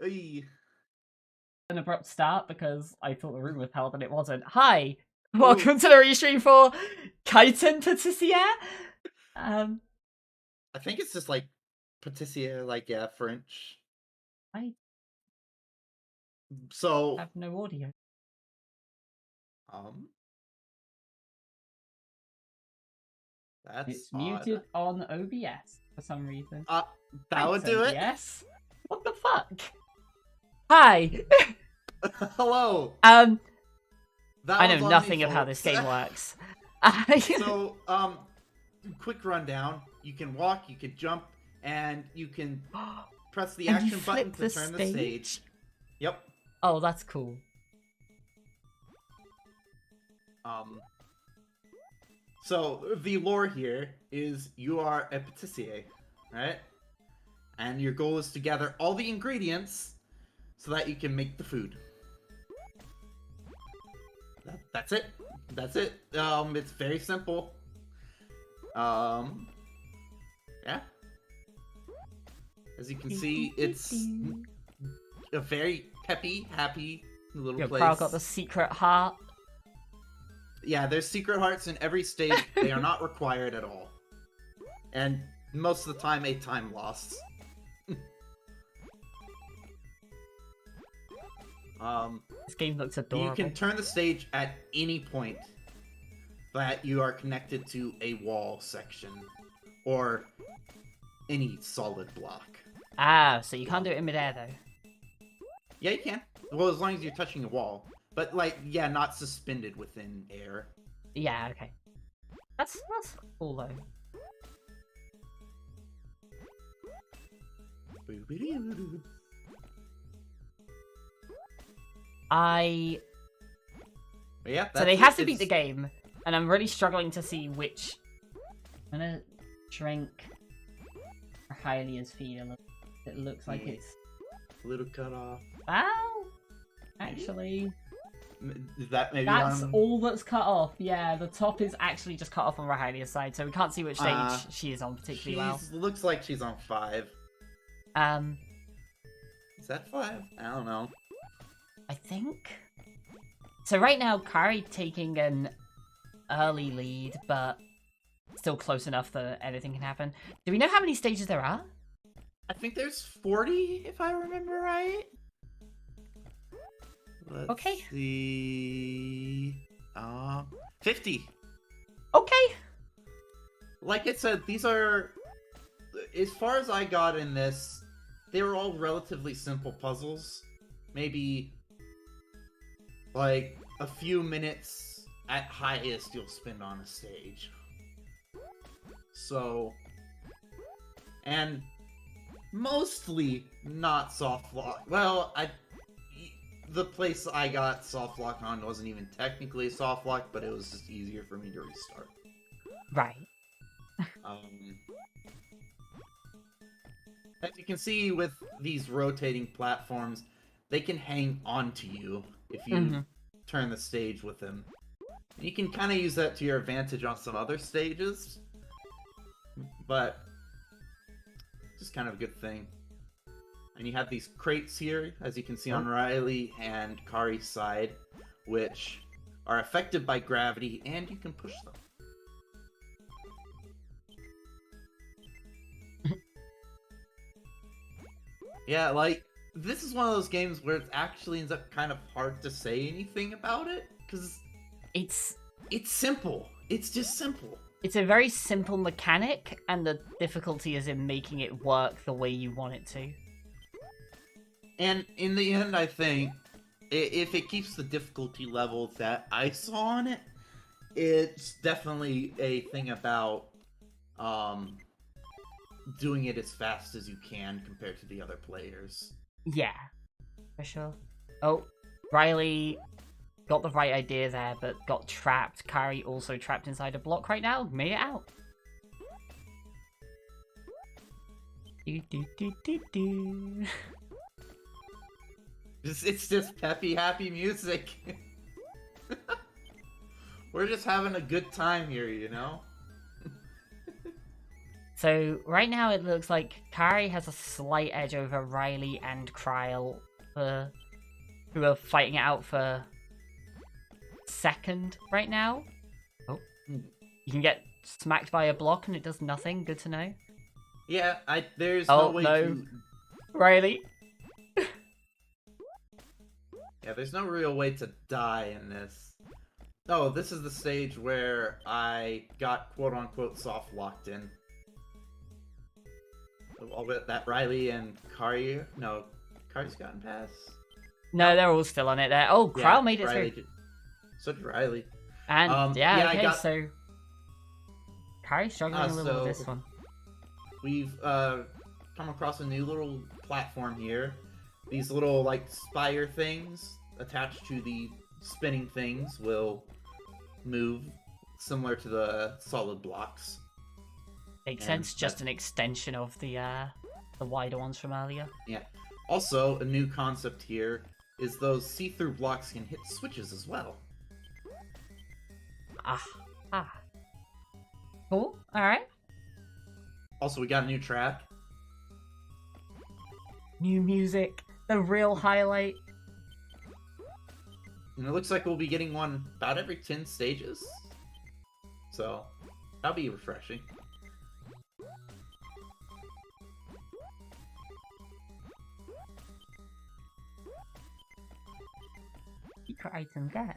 Ey. An abrupt start because I thought the room was held and it wasn't. Hi, Ooh. welcome to the restream for Kaiten Patissier. I think it's just like Patissier, like yeah, French. I So have no audio. That's It's odd. muted on OBS for some reason. That would do it. Yes. What the fuck? Hi. Hello. I That know was on nothing me, of how this folks. game works. So, quick rundown. You can walk, you can jump, and you can press the And you action button flip to turn the stage. Yep. Oh, that's cool. So the lore here is you are a patissier, right? And your goal is to gather all the ingredients so that you can make the food. That's it. That's it. It's very simple. Yeah. As you can see, it's a very peppy, happy little place. Carl got the secret heart. Yeah, there's secret hearts in every stage. They are not required at all. And most of the time, a time loss. This game looks adorable. You can turn the stage at any point that you are connected to a wall section or any solid block. Ah, so you can't do it in midair though. Yeah, you can. Well, as long as you're touching a wall. But, like, yeah, not suspended within air. Yeah, okay. That's cool though. Yeah, so they have to beat the game, and I'm really struggling to see which. I'm gonna drink Hylia's feed a little. It looks like it's a little cut off. Wow, actually, is that maybe that's all that's cut off. Yeah, the top is actually just cut off on Hylia's side, so we can't see which stage she is on particularly well. Looks like she's on 5. Is that 5? I don't know. I think. So right now, Kari taking an early lead, but still close enough that anything can happen. Do we know how many stages there are? I think there's 40, if I remember right. Let's see. 50. Okay. Like I said, these are, as far as I got in this, they were all relatively simple puzzles. Maybe like a few minutes at highest you'll spend on a stage. So, and mostly not soft lock. Well, the place I got soft lock on wasn't even technically soft lock, but it was just easier for me to restart. Right. As you can see with these rotating platforms, they can hang onto you if you turn the stage with them. You can kind of use that to your advantage on some other stages, but just kind of a good thing. And you have these crates here, as you can see on Riley and Kari's side, which are affected by gravity, and you can push them. Yeah, like, this is one of those games where it actually ends up kind of hard to say anything about it, because it's simple. It's just simple. It's a very simple mechanic, and the difficulty is in making it work the way you want it to. And in the end, I think, if it keeps the difficulty level that I saw on it, it's definitely a thing about doing it as fast as you can compared to the other players. Yeah, for sure. Oh, Riley got the right idea there, but got trapped. Kari also trapped inside a block right now. Made it out. Do. It's just peppy, happy music. We're just having a good time here, you know? So right now it looks like Kari has a slight edge over Riley and Kryle, who are fighting it out for second right now. Oh, you can get smacked by a block and it does nothing. Good to know. Yeah, there's no way to... Riley. Yeah, there's no real way to die in this. Oh, this is the stage where I got quote-unquote soft-locked in. All that Riley and Kari... No, Kari's gotten past? No, they're all still on it there. Oh, Kryle made it Riley through. So did Riley. And, okay, so... Kari's struggling a little with this one. We've come across a new little platform here. These little, like, spire things attached to the spinning things will move, similar to the solid blocks. Makes sense, just an extension of the wider ones from earlier. Yeah. Also, a new concept here is those see-through blocks can hit switches as well. Cool, alright. Also, we got a new track. New music, the real highlight. And it looks like we'll be getting one about every 10 stages. So, that'll be refreshing. Secret item get.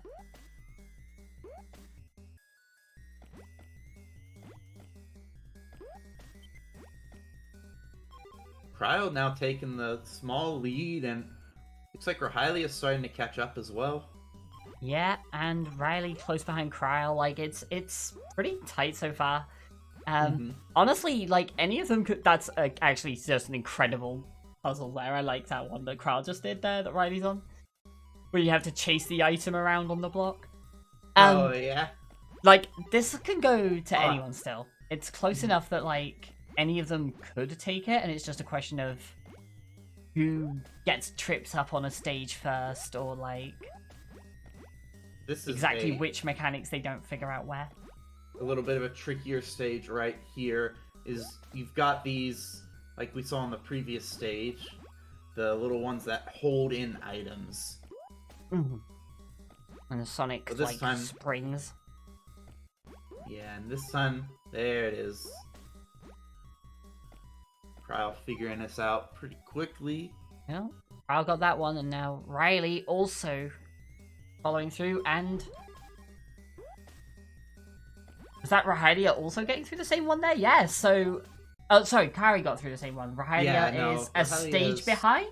Cryo now taking the small lead, and looks like Riley is starting to catch up as well. Yeah, and Riley close behind Kryle. Like, it's pretty tight so far. Honestly, like, any of them could... That's actually just an incredible puzzle there. I like that one that Kryle just did there that Riley's on. Where you have to chase the item around on the block. Oh, yeah? Like, this can go to anyone still. It's close enough that, like, any of them could take it, and it's just a question of who gets tripped up on a stage first, or, like... This is exactly which mechanics they don't figure out where. A little bit of a trickier stage right here is you've got these, like we saw in the previous stage, the little ones that hold in items. And the Sonic, like, springs. Yeah, and this time, there it is. Kryle figuring this out pretty quickly. Yeah, Kryle got that one, and now Riley also following through, and... Is that Rahalia also getting through the same one there? Yeah, so... Oh, sorry, Kari got through the same one. Rahalia is a stage behind?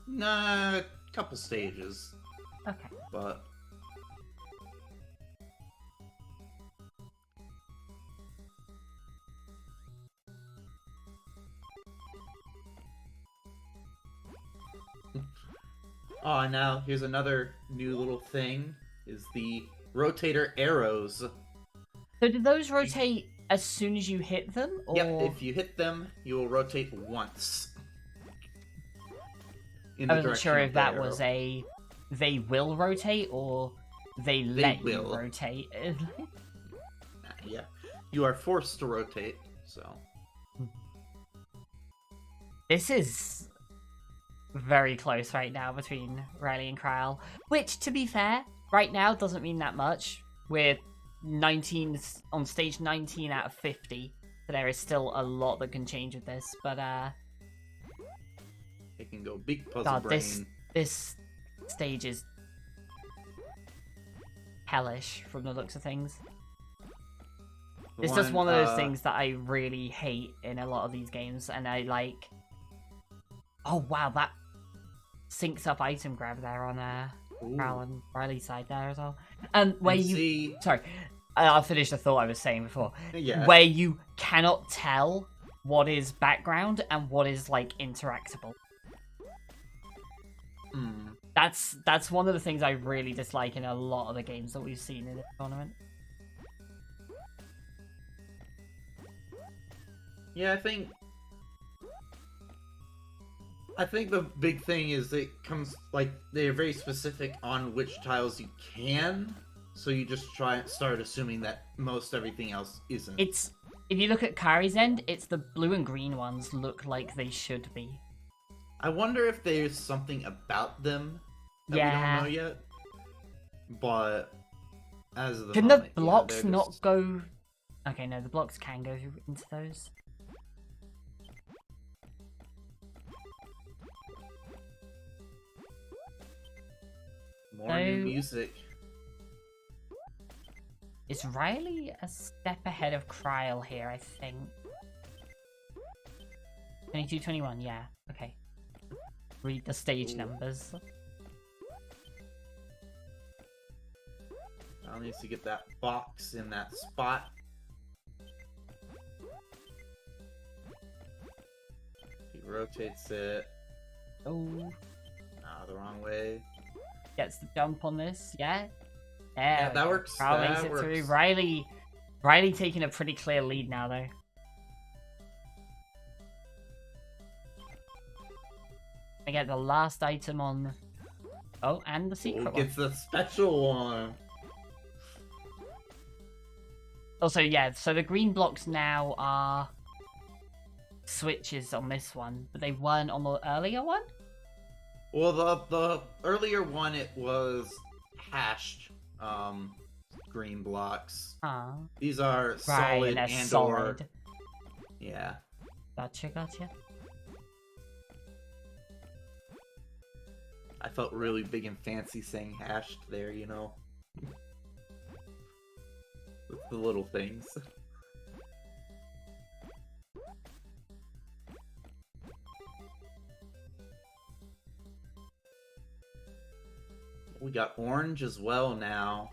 Nah, a couple stages. Okay. But... Oh, now here's another new little thing, is the rotator arrows. So do those rotate as soon as you hit them? Or... Yep, if you hit them, you will rotate once. I wasn't sure if that was a they will rotate or they let you rotate. Yeah, you are forced to rotate, so... This is very close right now between Riley and Kryle, which, to be fair, right now doesn't mean that much. We're 19 on stage 19 out of 50, so there is still a lot that can change with this. But it can go big puzzle brain. This stage is hellish from the looks of things. It's just one of those things that I really hate in a lot of these games, and I like. Oh wow, that syncs up item grab there on Kryle and Riley's side there as well. And where you sorry, I'll finish the thought I was saying before. Yeah. Where you cannot tell what is background and what is like interactable. That's one of the things I really dislike in a lot of the games that we've seen in this tournament. Yeah, I think the big thing is it comes, like, they're very specific on which tiles you can, so you just start assuming that most everything else isn't. If you look at Kari's end, it's the blue and green ones look like they should be. I wonder if there's something about them that we don't know yet. But as of the Can moment, the blocks yeah, not just... go... Okay, no, the blocks can go into those. More new music. Is Riley a step ahead of Kryl here, I think? 22, 21, yeah. Okay. Read the stage numbers. I'll need to get that box in that spot. He rotates it. Oh. Ah, the wrong way. Gets the jump on this, yeah. Yeah, that works. Kryl makes it through. Riley taking a pretty clear lead now, though. I get the last item on... Oh, and the secret one. Gets the special one. Also, yeah, so the green blocks now are switches on this one, but they weren't on the earlier one? Well, the earlier one, it was hashed green blocks. These are solid and solid. Yeah. Gotcha. I felt really big and fancy saying hashed there, you know. With the little things. We got orange as well now.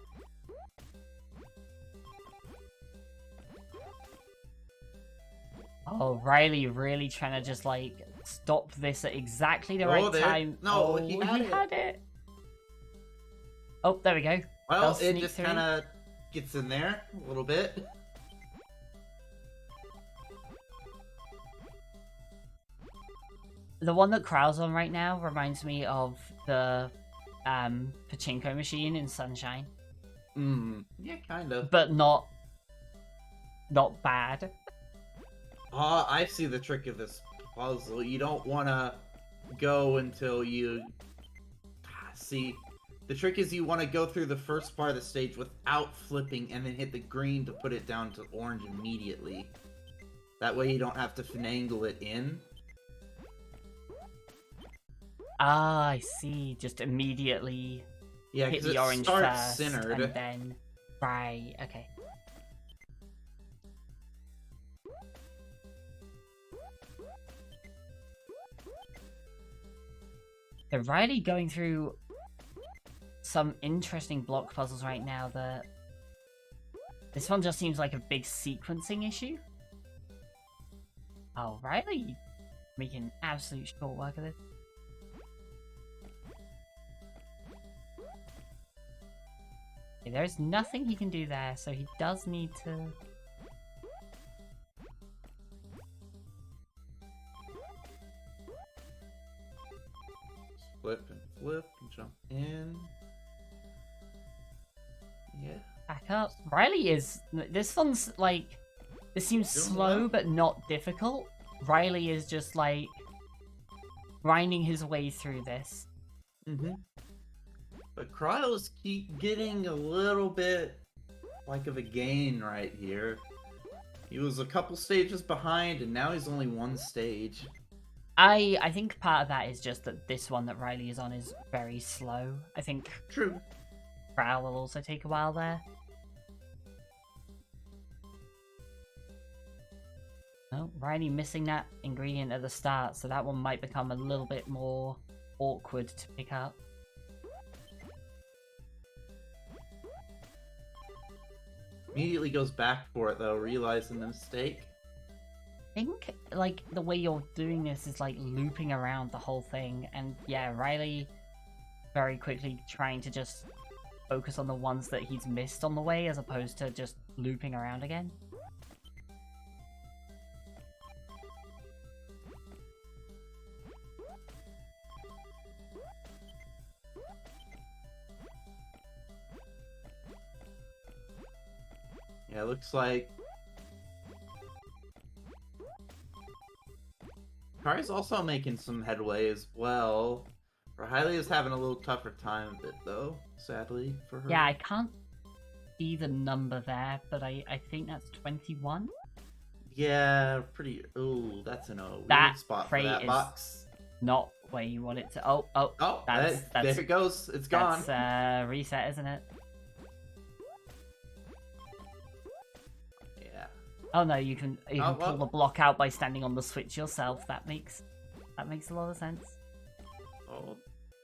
Oh, Riley really trying to just, like, stop this at exactly the right time. No, he had it. Oh, there we go. Well, it just kind of gets in there a little bit. The one that Kryl's on right now reminds me of the pachinko machine in Sunshine. Yeah, kind of. But not bad. I see the trick of this puzzle. You don't want to go until you... See, the trick is you want to go through the first part of the stage without flipping and then hit the green to put it down to orange immediately. That way you don't have to finagle it in. Ah, I see. Just immediately hit the orange first, centered. and then... Right, okay. They're really going through some interesting block puzzles right now that... This one just seems like a big sequencing issue. Oh, Riley making absolute short work of this. Okay, there's nothing he can do there, so he does need to... Flip and jump in. Yeah. Back up. Riley is... This one's, like... This seems slow, but not difficult. Riley is just, like... grinding his way through this. But Krylos keep getting a little bit like of a gain right here. He was a couple stages behind, and now he's only one stage. I think part of that is just that this one that Riley is on is very slow. I think True. Prowl will also take a while there. Oh, Riley missing that ingredient at the start, so that one might become a little bit more awkward to pick up. Immediately goes back for it though, realizing the mistake. I think, like, the way you're doing this is, like, looping around the whole thing, and yeah, Riley very quickly trying to just focus on the ones that he's missed on the way, as opposed to just looping around again. Yeah, it looks like Kari's also making some headway as well. Riley is having a little tougher time of it, though, sadly, for her. Yeah, I can't see the number there, but I think that's 21. Yeah, pretty... Ooh, that's in a That weird spot for crate that is box. not where you want it to... Oh, There it goes. It's gone. That's reset, isn't it? Yeah. Oh no, you can Oh, pull the block out by standing on the switch yourself. That makes a lot of sense.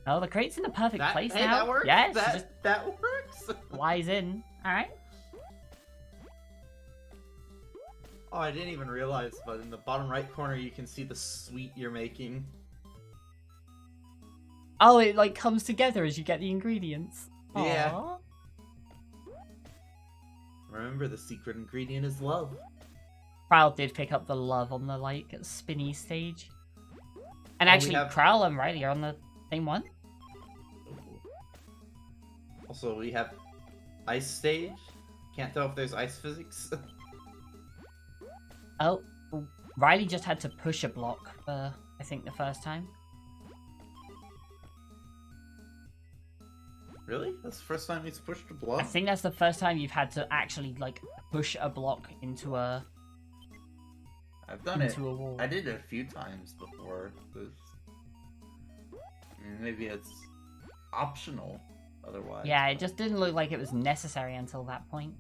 Oh, the crate's in the perfect place hey, now. That works. Yes, That works. flies in. All right. Oh, I didn't even realize, but in the bottom right corner, you can see the sweet you're making. Oh, it like comes together as you get the ingredients. Yeah. Aww. Remember, the secret ingredient is love. Prowl did pick up the love on the like spinny stage, and Oh, actually, Prowl and Riley are on the same one. Also, we have ice stage. Can't tell if there's ice physics. Oh, Riley just had to push a block I think the first time. Really? That's the first time he's pushed a block? I think that's the first time you've had to actually like push a block into a I've done into it. a wall. I did it a few times before. Maybe it's optional otherwise. Yeah, it just didn't look like it was necessary until that point.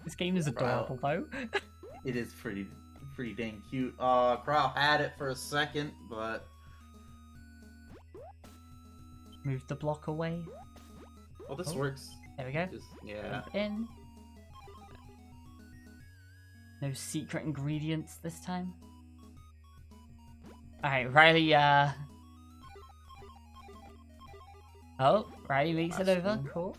This game is adorable, though. It is pretty dang cute. Crow had it for a second, but... Move the block away. Oh, this works. There we go. Yeah. In. No secret ingredients this time. Alright, Riley, Oh, Riley makes it over. Cool.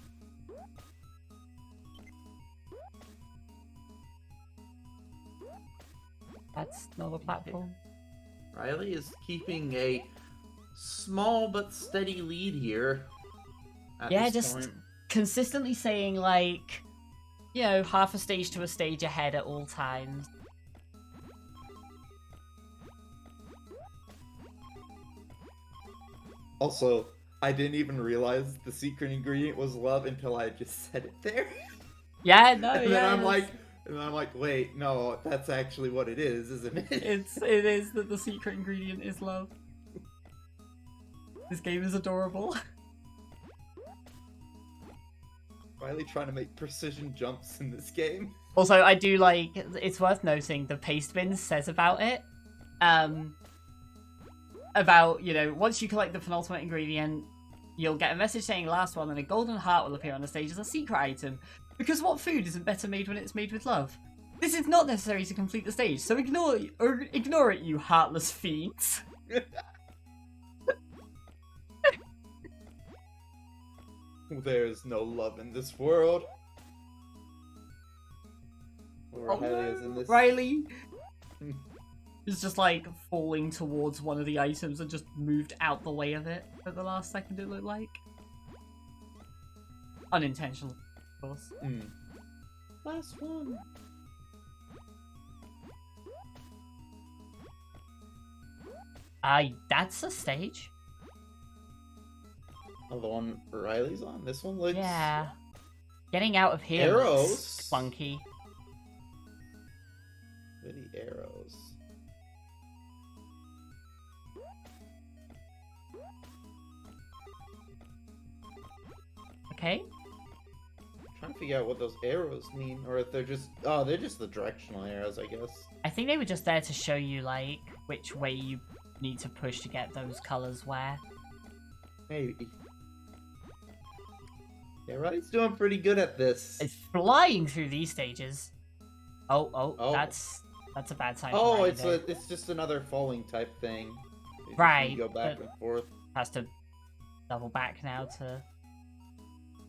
That's not a platform. Riley is keeping a small but steady lead here. Yeah, just consistently saying, like, you know, half a stage to a stage ahead at all times. Also, I didn't even realize the secret ingredient was love until I just said it there. Yeah, no, and yeah. then I'm like, wait, no, that's actually what it is, isn't it? It is that the secret ingredient is love. This game is adorable. Riley trying to make precision jumps in this game. Also, I do like, it's worth noting, the paste bin says about it, about, you know, once you collect the penultimate ingredient, you'll get a message saying last one, and a golden heart will appear on the stage as a secret item. Because what food isn't better made when it's made with love? This is not necessary to complete the stage, so ignore it, you heartless fiends. There's no love in this world. Riley is just like falling towards one of the items and just moved out the way of it at the last second, it looked like. Unintentional, of course. Last one. That's a stage. Oh, the one Riley's on? This one looks... Yeah. Getting out of here Arrows. looks clunky. Pretty arrows. Okay. I'm trying to figure out what those arrows mean, or if they're just... Oh, they're just the directional arrows, I guess. I think they were just there to show you, like, which way you need to push to get those colors where. Maybe. Yeah, Riley's doing pretty good at this. It's flying through these stages. Oh, that's a bad sign. Oh, it's just another falling type thing. You right. Go back and forth. Has to double back now to.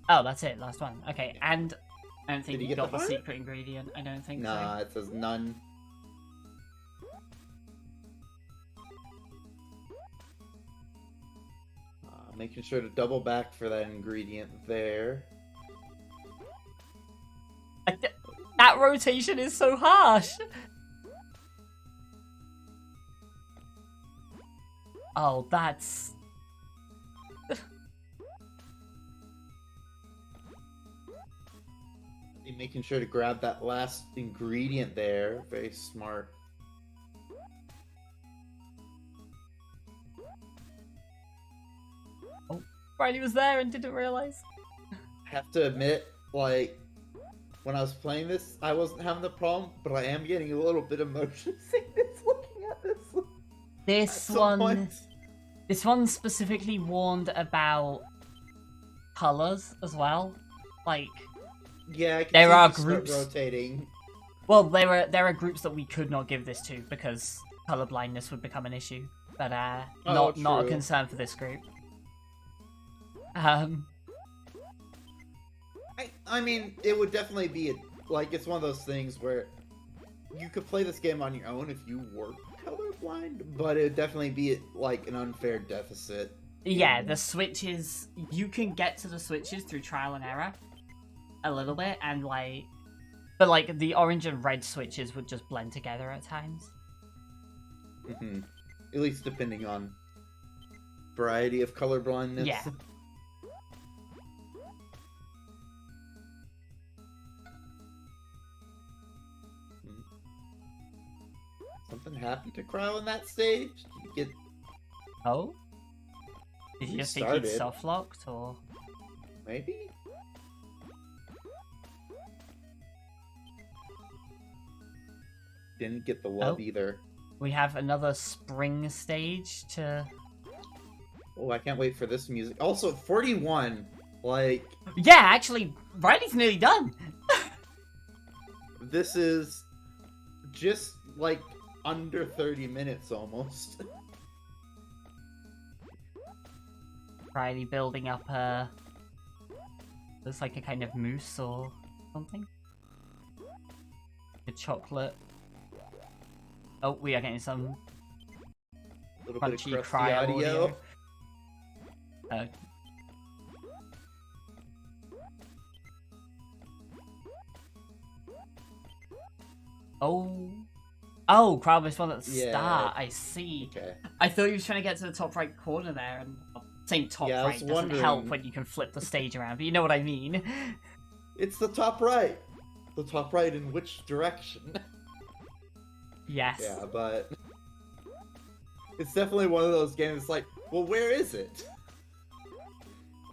Oh, that's it. Last one. Okay, and I don't think you got the secret ingredient. I don't think so. Nah, it says none. Making sure to double back for that ingredient there. That rotation is so harsh. Oh, that's... Making sure to grab that last ingredient there. Very smart. Oh, Riley was there and didn't realize. I have to admit, like, when I was playing this, I wasn't having the problem, but I am getting a little bit of motion sickness looking at this. This one specifically warned about colors as well. Like, yeah, there are groups rotating. Well, there are groups that we could not give this to because color blindness would become an issue, but not a concern for this group. I mean, it would definitely be it's one of those things where you could play this game on your own if you were colorblind, but it would definitely be like an unfair deficit. Yeah, the switches, you can get to the switches through trial and error a little bit, and but like the orange and red switches would just blend together at times. Mm-hmm. At least depending on variety of colorblindness. Yeah. Something happened to Crow in that stage? Did you get... Oh? Did you just think he'd soft locked, or...? Maybe? Didn't get the love either. We have another spring stage to... Oh, I can't wait for this music. Also, 41, like... Yeah, actually, Riley's nearly done! This is just, like, under 30 minutes, almost. Riley building up a... Looks like a kind of mousse or something. The chocolate. Oh, we are getting some crunchy cry audio. Oh, Crowd missed one at the start. I see. Okay. I thought you were trying to get to the top right corner there, and saying top right doesn't help when you can flip the stage around, but you know what I mean. It's the top right. The top right in which direction? Yes. Yeah, but it's definitely one of those games. Like, well, where is it?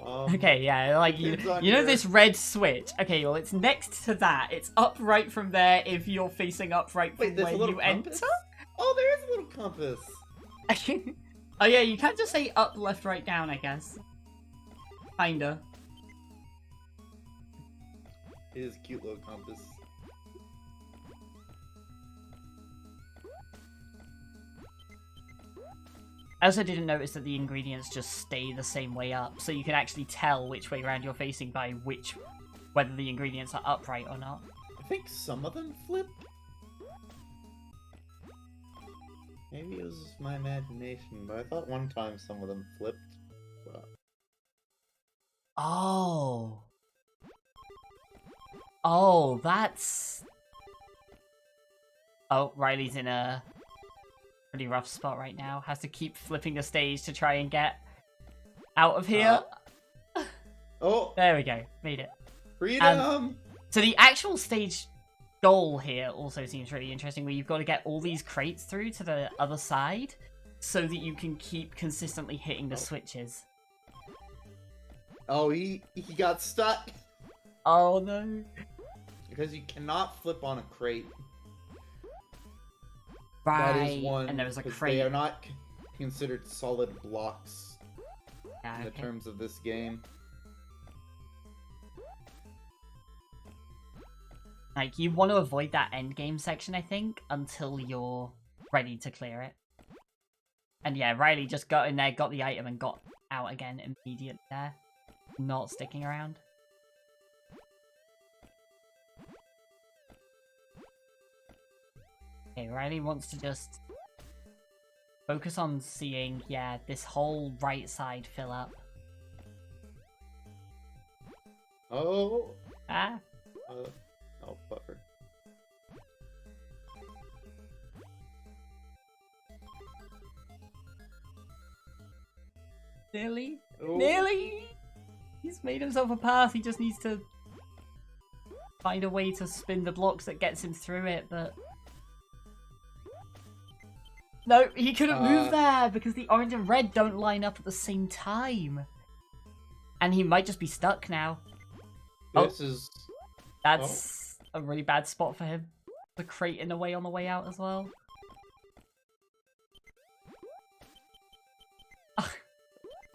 Okay, yeah, like you know this red switch. Okay, well, it's next to that. It's upright from there if you're facing upright from where you enter. Oh, there is a little compass. Oh yeah, you can't just say up, left, right, down. I guess. Kinda. It is a cute little compass. I also didn't notice that the ingredients just stay the same way up, so you can actually tell which way around you're facing by whether the ingredients are upright or not. I think some of them flip. Maybe it was just my imagination, but I thought one time some of them flipped. But... Oh. Oh, that's... Oh, Riley's in a pretty rough spot right now. Has to keep flipping the stage to try and get out of here. Oh! There we go. Made it. Freedom! So the actual stage goal here also seems really interesting, where you've got to get all these crates through to the other side so that you can keep consistently hitting the switches. Oh, he got stuck. Oh no. Because you cannot flip on a crate. Right. That is one, and there was a crate. They are not considered solid blocks in the terms of this game. Like, you want to avoid that end game section, I think, until you're ready to clear it. And yeah, Riley just got in there, got the item, and got out again immediately there. Not sticking around. Okay, Riley wants to just focus on seeing, yeah, this whole right side fill up. Oh. Ah. Oh, buffer. Nearly. Oh. Nearly. He's made himself a path. He just needs to find a way to spin the blocks that gets him through it, but... No, he couldn't move there because the orange and red don't line up at the same time. And he might just be stuck now. This is... That's a really bad spot for him. The crate in the way on the way out as well.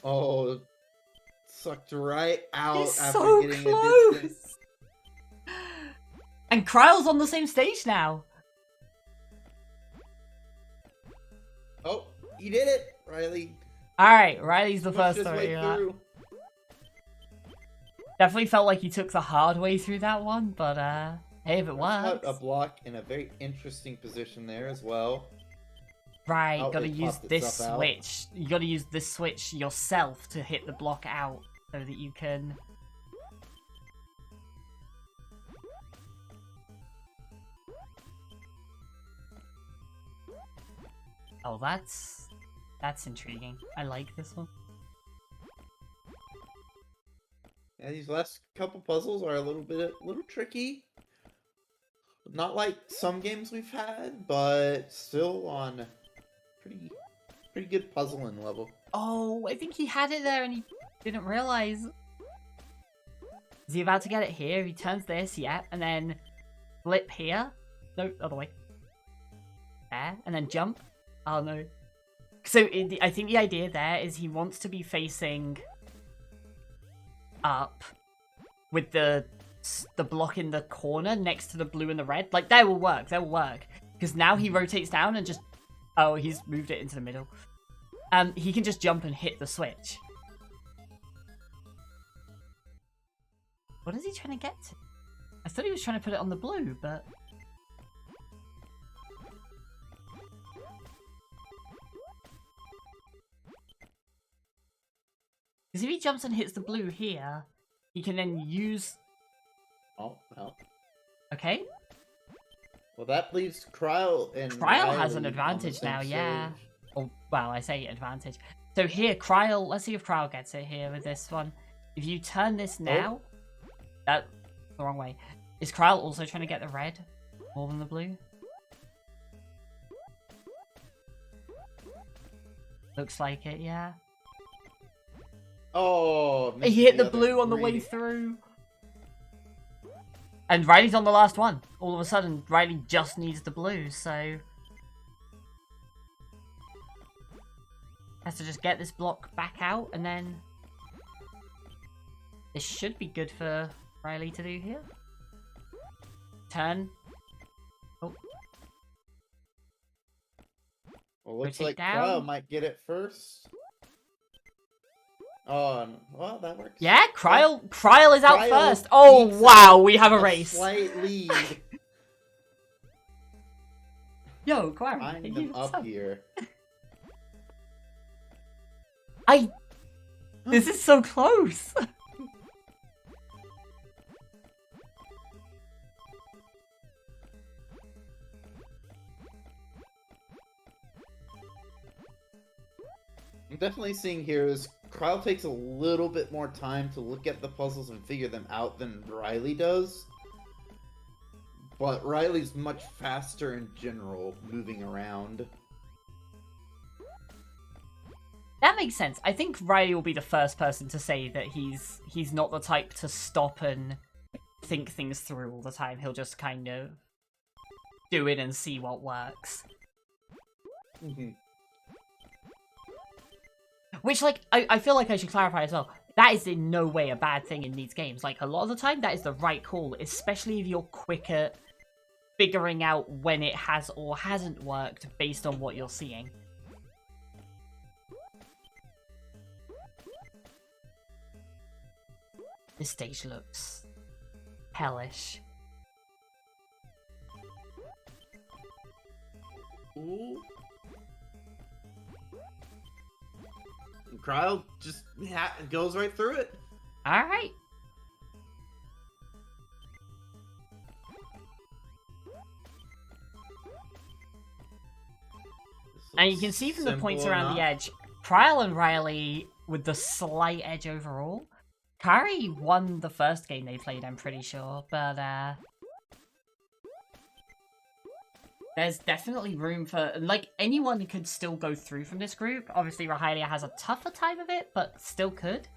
Oh, sucked right out It's after so getting close. a distance. And Kryle's on the same stage now. Oh, you did it, Riley. Alright, Riley's the Pushed first his to way do that. through. Definitely felt like he took the hard way through that one, but hey, if it works. Got a block in a very interesting position there as well. Right, Oh, gotta it use popped this itself out. switch. You gotta use this switch yourself to hit the block out so that you can... Oh, that's intriguing. I like this one. Yeah, these last couple puzzles are a little tricky. Not like some games we've had, but still on pretty good puzzling level. Oh, I think he had it there and he didn't realize. Is he about to get it here? He turns this, yeah, and then flip here. No, other way. There, and then jump. Oh no. So I think the idea there is he wants to be facing up with the block in the corner next to the blue and the red. Like, that will work. Because now he rotates down and just... Oh, he's moved it into the middle. He can just jump and hit the switch. What is he trying to get to? I thought he was trying to put it on the blue, but... Because if he jumps and hits the blue here, he can then use... Oh, well. Okay. Well, that leaves Kryle and Kryle has Riley an on advantage the same now, yeah. stage. Oh, well, I say advantage. So here, Kryle, let's see if Kryle gets it here with this one. If you turn this now... That's the wrong way. Is Kryle also trying to get the red more than the blue? Looks like it, yeah. Oh, He hit the other blue on the way green. through. And Riley's on the last one. All of a sudden, Riley just needs the blue, so... Has to just get this block back out, and then... This should be good for Riley to do here. Turn. Oh. Well, looks Rotate like down. Kryle might get it first. Oh, well, that works. Yeah, Kryle is out Kryle first. Oh, beats wow, we have a race. Slight lead. Yo, Kryle. Find them up here. This is so close. I'm definitely seeing here is Kryle takes a little bit more time to look at the puzzles and figure them out than Riley does. But Riley's much faster in general, moving around. That makes sense. I think Riley will be the first person to say that he's not the type to stop and think things through all the time. He'll just kind of do it and see what works. Which, like, I feel like I should clarify as well. That is in no way a bad thing in these games. Like, a lot of the time, that is the right call, especially if you're quick at figuring out when it has or hasn't worked based on what you're seeing. This stage looks hellish. Ooh. And Kryle just goes right through it. Alright. And you can see from the points around the edge, Kyle and Riley with the slight edge overall. Kari won the first game they played, I'm pretty sure, but there's definitely room for, like, anyone could still go through from this group. Obviously, Rahalia has a tougher time of it, but still could.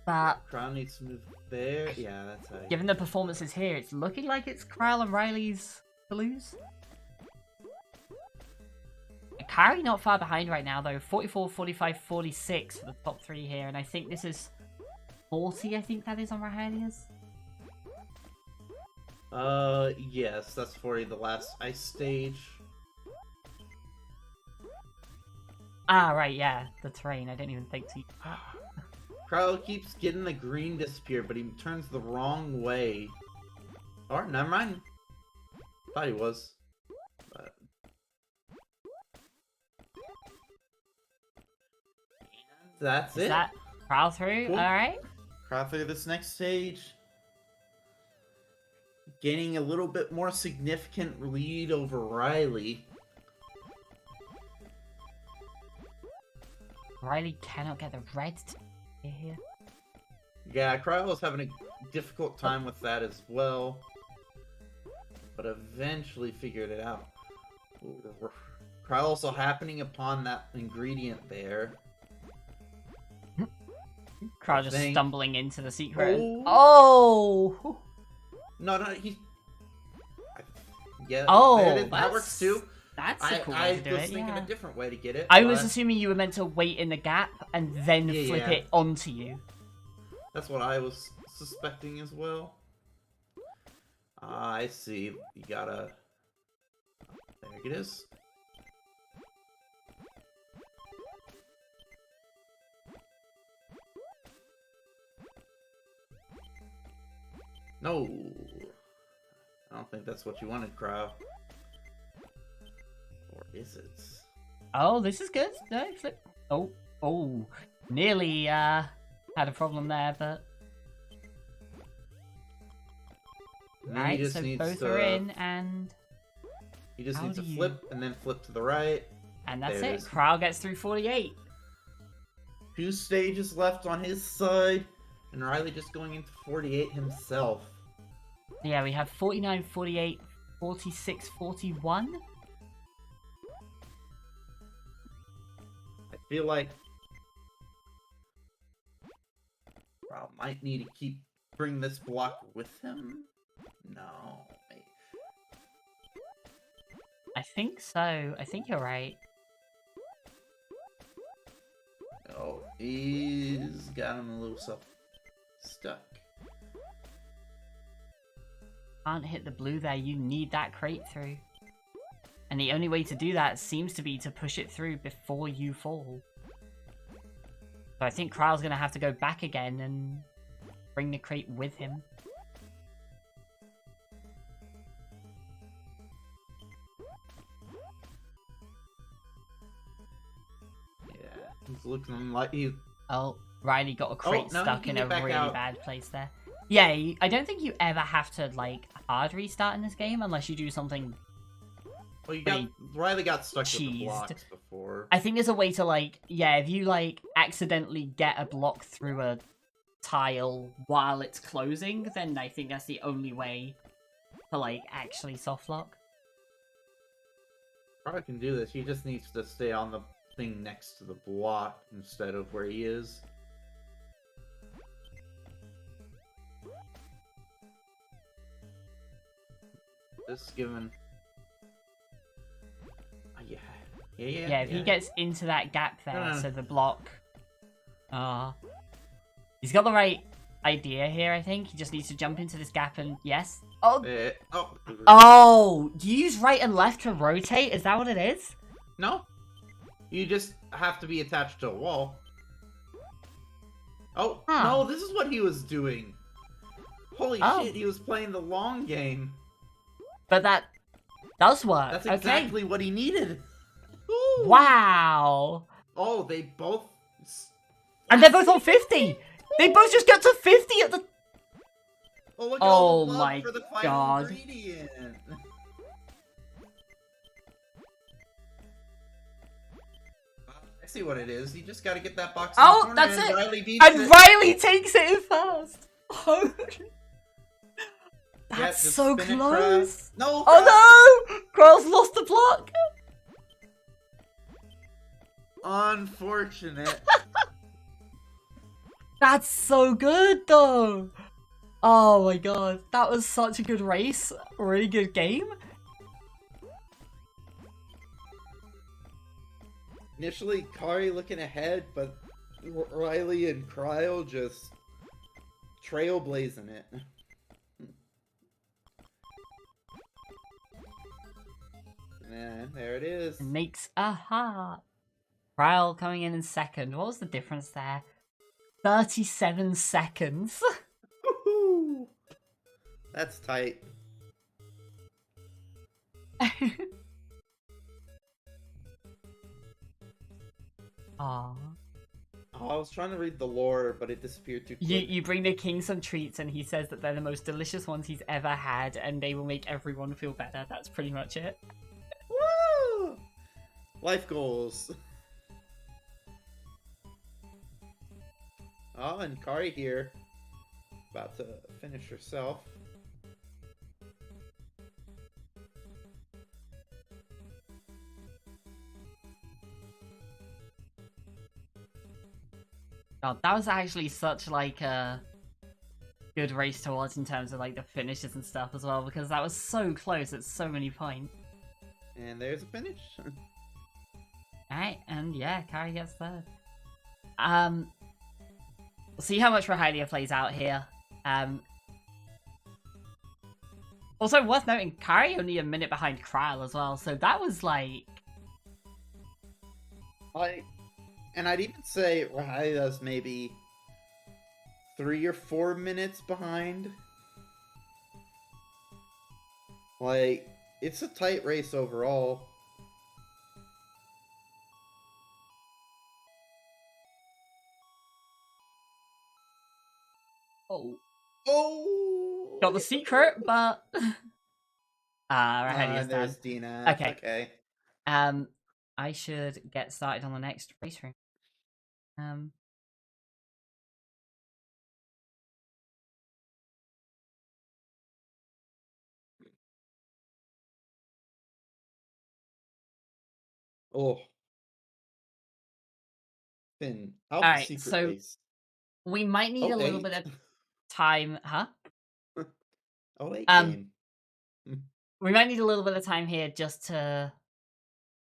But Crown needs to move there. Yeah, that's how. Given the performances here, it's looking like it's Kyle and Riley's to lose. Kari not far behind right now, though. 44, 45, 46 for the top three here. And I think this is 40, I think that is on Rahalia's. Yes, that's 40, the last ice stage. Ah, right, yeah. The terrain. I didn't even think to... Crow keeps getting the green disappear, but he turns the wrong way. Or, never mind. Thought he was. But... That's it. Is that Crow through? Cool. Alright. Crow through this next stage. Gaining a little bit more significant lead over Riley. Riley cannot get the red here. Yeah, Cryo's having a difficult time with that as well. But eventually figured it out. Cryo also happening upon that ingredient there. Crow just stumbling into the secret. Oh! Oh! No, he... Yeah, oh, that works too. That's a cool way to do it, I was thinking a different way to get it. I was assuming you were meant to wait in the gap and then flip it onto you. That's what I was suspecting as well. I see. You gotta... There it is. No! I don't think that's what you wanted, Crow. Or is it? Oh, this is good. No, flip. Oh. Nearly, had a problem there, but... Right, so both are in, and... He just needs to flip, and then flip to the right. And that's it. Crow gets through 48. 2 stages left on his side, and Riley just going into 48 himself. Yeah, we have 49, 48, 46, 41. I feel like Crow might need to bring this block with him. No. I think so. I think you're right. Oh, he's got him a little stuck. Can't hit the blue there. You need that crate through. And the only way to do that seems to be to push it through before you fall. So I think Kryl's going to have to go back again and bring the crate with him. Yeah, he's looking like he's... Oh, Riley got a crate stuck in a really out. bad place there. Yeah, I don't think you ever have to, like, hard restart in this game unless you do something... Well, Riley got stuck with the blocks before. I think there's a way to, like, yeah, if you, like, accidentally get a block through a tile while it's closing, then I think that's the only way to, like, actually softlock. Probably can do this. He just needs to stay on the thing next to the block instead of where he is. This given... Yeah, if he gets into that gap there, so the block... he's got the right idea here, I think. He just needs to jump into this gap and... Yes. Oh, do you use right and left to rotate? Is that what it is? No. You just have to be attached to a wall. Oh, no, this is what he was doing. Holy shit, he was playing the long game. But that does work. That's exactly what he needed. Ooh. Wow. Oh, they both... And they're both on 50! They both just got to 50 at the... Oh, look at all Oh the love my for the final god. ingredient. I see what it is. You just gotta get that box in the Oh, corner, that's and it. Riley beats And it. Riley takes it in first. Oh, Yeah, that's just so spin it, Kra. close. No, Kra! Oh no! Krell's lost the block. Unfortunate. That's so good though. Oh my god, that was such a good race. Really good game. Initially, Kari looking ahead, but Riley and Cryo just trailblazing it. And there it is. Makes a heart. Kryle coming in second. What was the difference there? 37 seconds. Woohoo! That's tight. Aww. Oh, I was trying to read the lore, but it disappeared too quick. You bring the king some treats and he says that they're the most delicious ones he's ever had and they will make everyone feel better. That's pretty much it. Woo! Life goals. Oh, and Kari here. About to finish herself. God, that was actually such like a good race to watch in terms of like the finishes and stuff as well, because that was so close at so many points. And there's a finish. Alright, and yeah, Kari gets third. We'll see how much Rahalia plays out here. Also worth noting, Kari only a minute behind Kryle as well, so that was like... And I'd even say Rahalia's maybe 3 or 4 minutes behind. Like, it's a tight race overall. Oh. Oh! Got the secret, but... Rahalia's and there's done. Dina. Okay. I should get started on the next race room. Oh. Finn, out the Alright, secret so base. we might need a little bit of time, huh? Oh, 8 Um, game. we might need a little bit of time here just to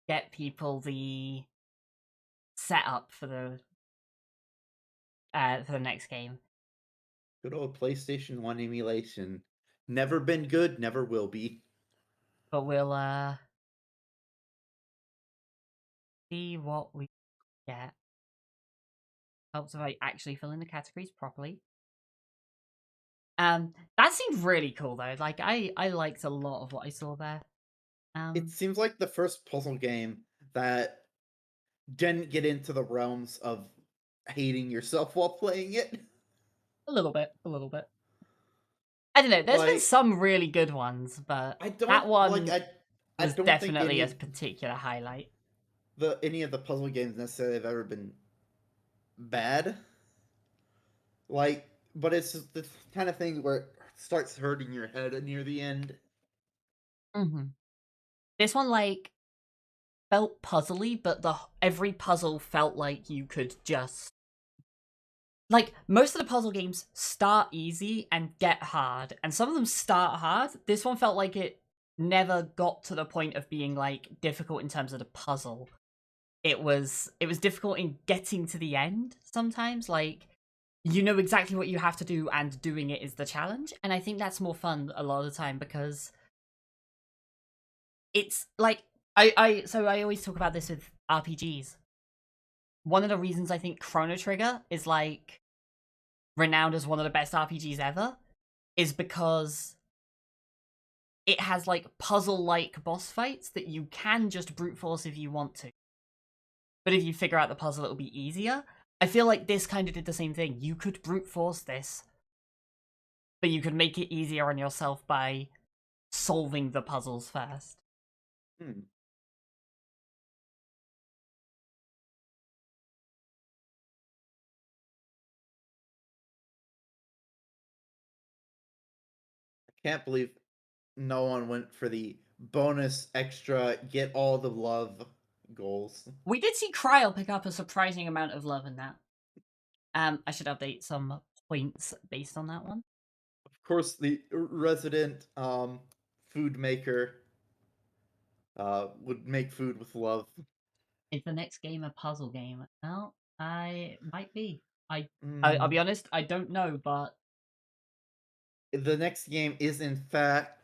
get people the setup for the next game. Good old PlayStation 1 emulation. Never been good, never will be. But we'll see what we get. Helps if I actually fill in the categories properly. That seemed really cool though. Like I liked a lot of what I saw there. It seems like the first puzzle game that didn't get into the realms of hating yourself while playing it. A little bit. I don't know. There's been some really good ones, but that one was don't definitely think a particular highlight. any of the puzzle games necessarily have ever been bad. Like, but it's just the kind of thing where it starts hurting your head near the end. This one like felt puzzly, but every puzzle felt like you could just like most of the puzzle games start easy and get hard, and some of them start hard. This one felt like it never got to the point of being like difficult in terms of the puzzle. It was difficult in getting to the end sometimes, like you know exactly what you have to do and doing it is the challenge, and I think that's more fun a lot of the time because it's like I always talk about this with RPGs. One of the reasons I think Chrono Trigger is like renowned as one of the best RPGs ever is because it has like puzzle-like boss fights that you can just brute force if you want to. But if you figure out the puzzle, it'll be easier. I feel like this kind of did the same thing. You could brute force this but you could make it easier on yourself by solving the puzzles first. Hmm. I can't believe no one went for the bonus extra get all the love goals. We did see Cryle pick up a surprising amount of love in that. I should update some points based on that one. Of course, the resident food maker would make food with love. Is the next game a puzzle game? Well, I might be. I'll Mm. be honest, I don't know, but The next game is in fact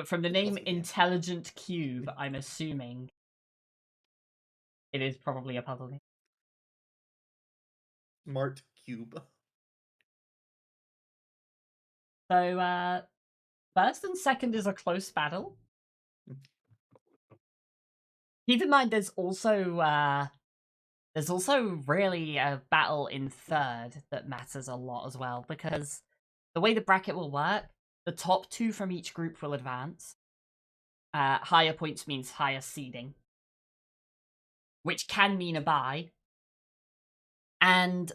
from the a name puzzle game. Intelligent Cube, I'm assuming it is probably a puzzle game. Smart Cube. So, first and second is a close battle. Keep in mind, there's also really a battle in third that matters a lot as well, because the way the bracket will work, the top two from each group will advance. Higher points means higher seeding, which can mean a bye. And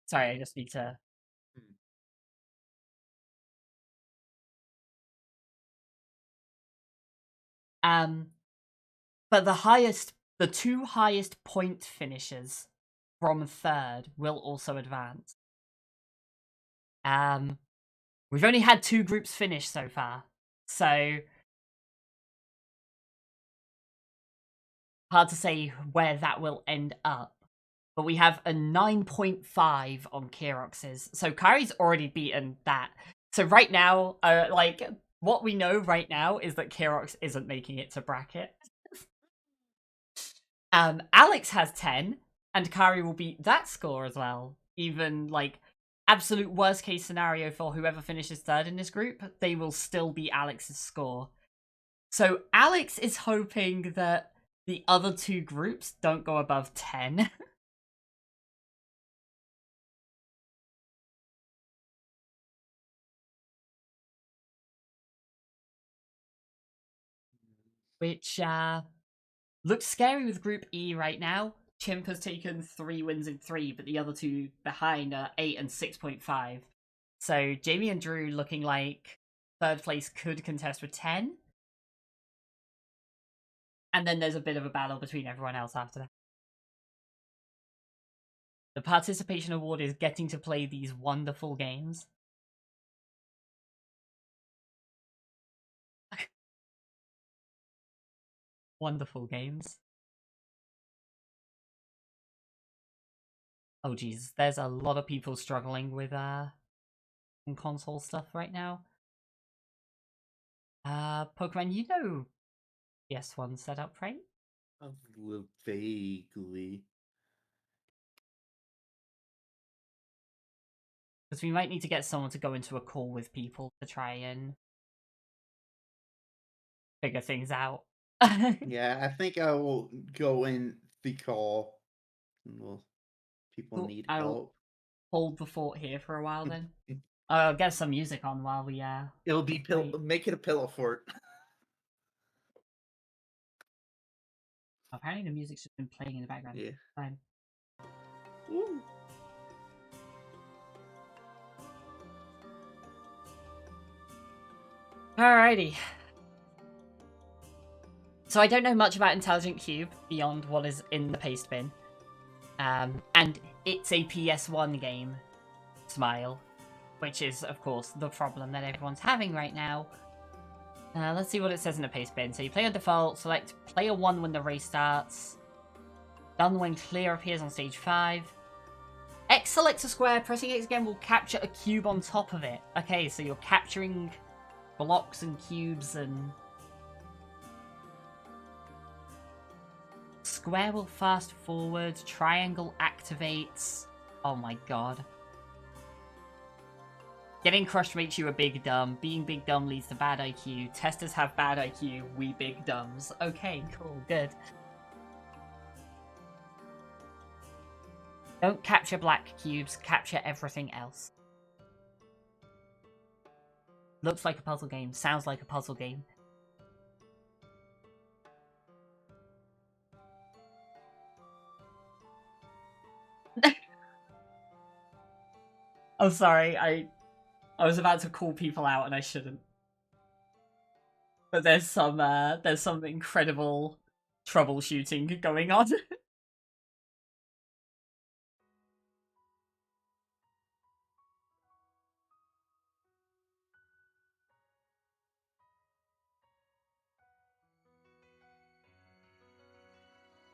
sorry, I just need to. But the two highest point finishers from third will also advance. We've only had 2 groups finish so far, so hard to say where that will end up. But we have a 9.5 on Kirox's, so Kyrie's already beaten that. So right now, what we know right now is that Kirox isn't making it to bracket. Alex has 10, and Kyrie will beat that score as well. Even, absolute worst case scenario for whoever finishes third in this group, they will still beat Alex's score. So Alex is hoping that the other 2 groups don't go above 10. Which, looks scary with Group E right now. Chimp has taken 3 wins in 3, but the other 2 behind are 8 and 6.5. So Jamie and Drew looking like third place could contest with 10. And then there's a bit of a battle between everyone else after that. The participation award is getting to play these wonderful games. Wonderful games. Oh geez, there's a lot of people struggling with console stuff right now. Pokemon, you know PS1 setup, right? Vaguely. Because we might need to get someone to go into a call with people to try and figure things out. Yeah, I think I will go in the call. Well, people need help. Hold the fort here for a while then. I'll get some music on while we It'll be make it a pillow fort. Apparently the music's just been playing in the background. Yeah. Fine. Woo. Alrighty. So I don't know much about Intelligent Cube beyond what is in the paste bin. And it's a PS1 game, Smile, which is, of course, the problem that everyone's having right now. Let's see what it says in the paste bin. So you play on default, select player 1 when the race starts. Done when clear appears on stage 5. X selects a square, pressing X again will capture a cube on top of it. Okay, so you're capturing blocks and cubes and... Square will fast forward, triangle activates. Oh my god. Getting crushed makes you a big dumb. Being big dumb leads to bad IQ. Testers have bad IQ. We big dumbs. Okay, cool, good. Don't capture black cubes, capture everything else. Looks like a puzzle game, sounds like a puzzle game. Oh, sorry, I was about to call people out and I shouldn't. But there's some incredible troubleshooting going on.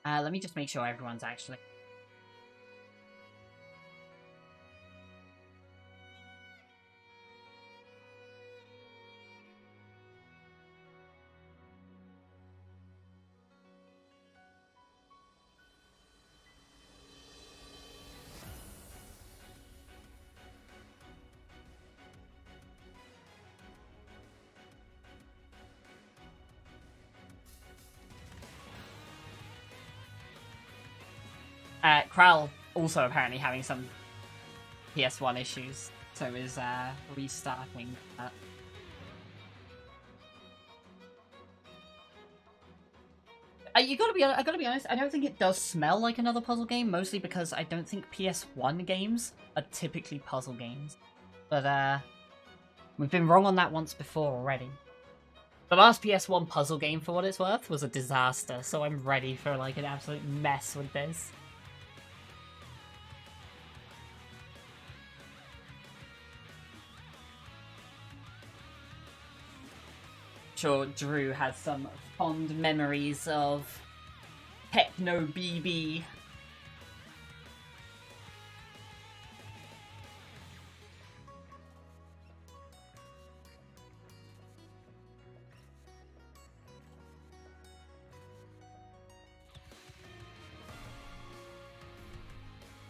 Let me just make sure everyone's actually... Kral also apparently having some PS1 issues, so is restarting that. I gotta be honest, I don't think it does smell like another puzzle game, mostly because I don't think PS1 games are typically puzzle games. But, we've been wrong on that once before already. The last PS1 puzzle game, for what it's worth, was a disaster, so I'm ready for, like, an absolute mess with this. Sure, Drew has some fond memories of Techno BB.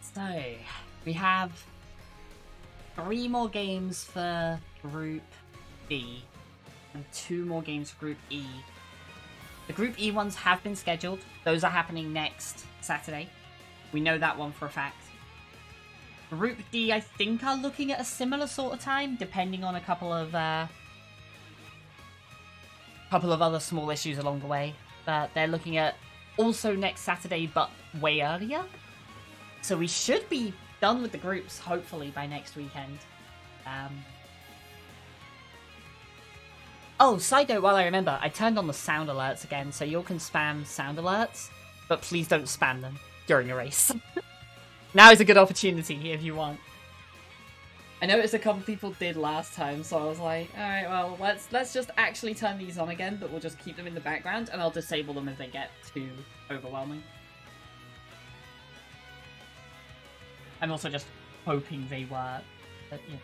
So, we have 3 more games for Group B. And 2 more games for Group E. The Group E ones have been scheduled. Those are happening next Saturday. We know that one for a fact. Group D, I think, are looking at a similar sort of time, depending on a couple of other small issues along the way. But they're looking at also next Saturday, but way earlier. So we should be done with the groups, hopefully, by next weekend. Oh, side note, while I remember, I turned on the sound alerts again, so you all can spam sound alerts, but please don't spam them during a race. Now is a good opportunity if you want. I noticed a couple people did last time, so I was like, alright, well, let's just actually turn these on again, but we'll just keep them in the background, and I'll disable them if they get too overwhelming. I'm also just hoping they work, but yeah.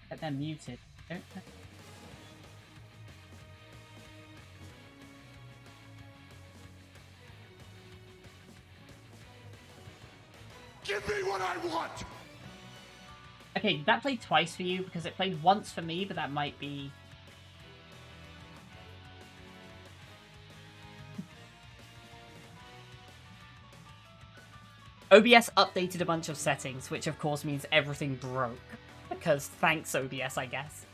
But they're muted, don't they? Give me what I want! Okay, that played twice for you, because it played once for me, but that might be... OBS updated a bunch of settings, which of course means everything broke. Because thanks OBS, I guess.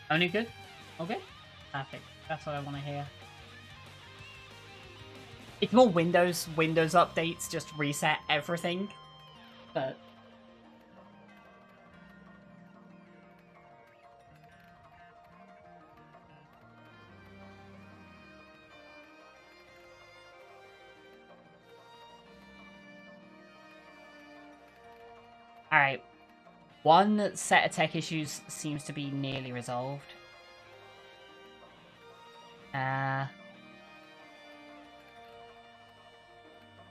Only good? Okay. Perfect. That's what I want to hear. It's more Windows updates just reset everything. But... Alright. One set of tech issues seems to be nearly resolved.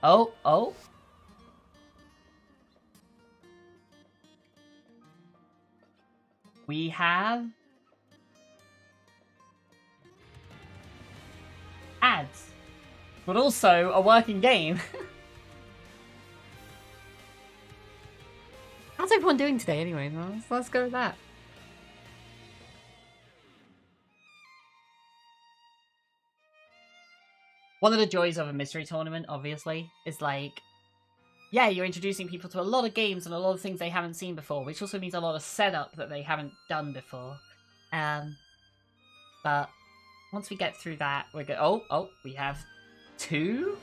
Oh. We have ads, but also a working game. How's everyone doing today anyway? Let's go with that. One of the joys of a mystery tournament, obviously, is like, yeah, you're introducing people to a lot of games and a lot of things they haven't seen before, which also means a lot of setup that they haven't done before. But once we get through that, we're good. Oh, we have 2?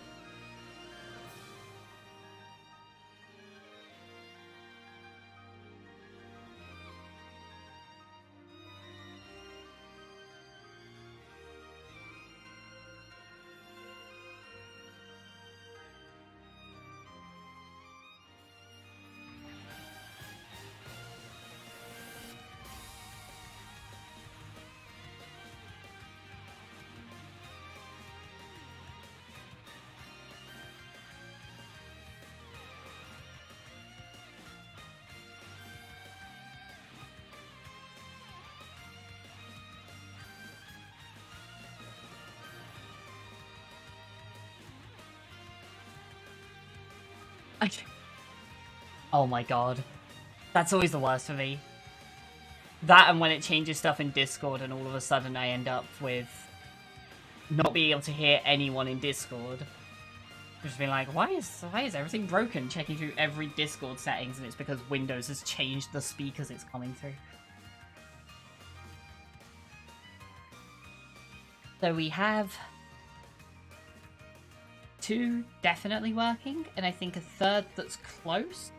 Oh my god. That's always the worst for me. That and when it changes stuff in Discord and all of a sudden I end up with not being able to hear anyone in Discord. Just being like, why is everything broken? Checking through every Discord settings and it's because Windows has changed the speakers it's coming through. So we have 2 definitely working, and I think a 3rd that's close.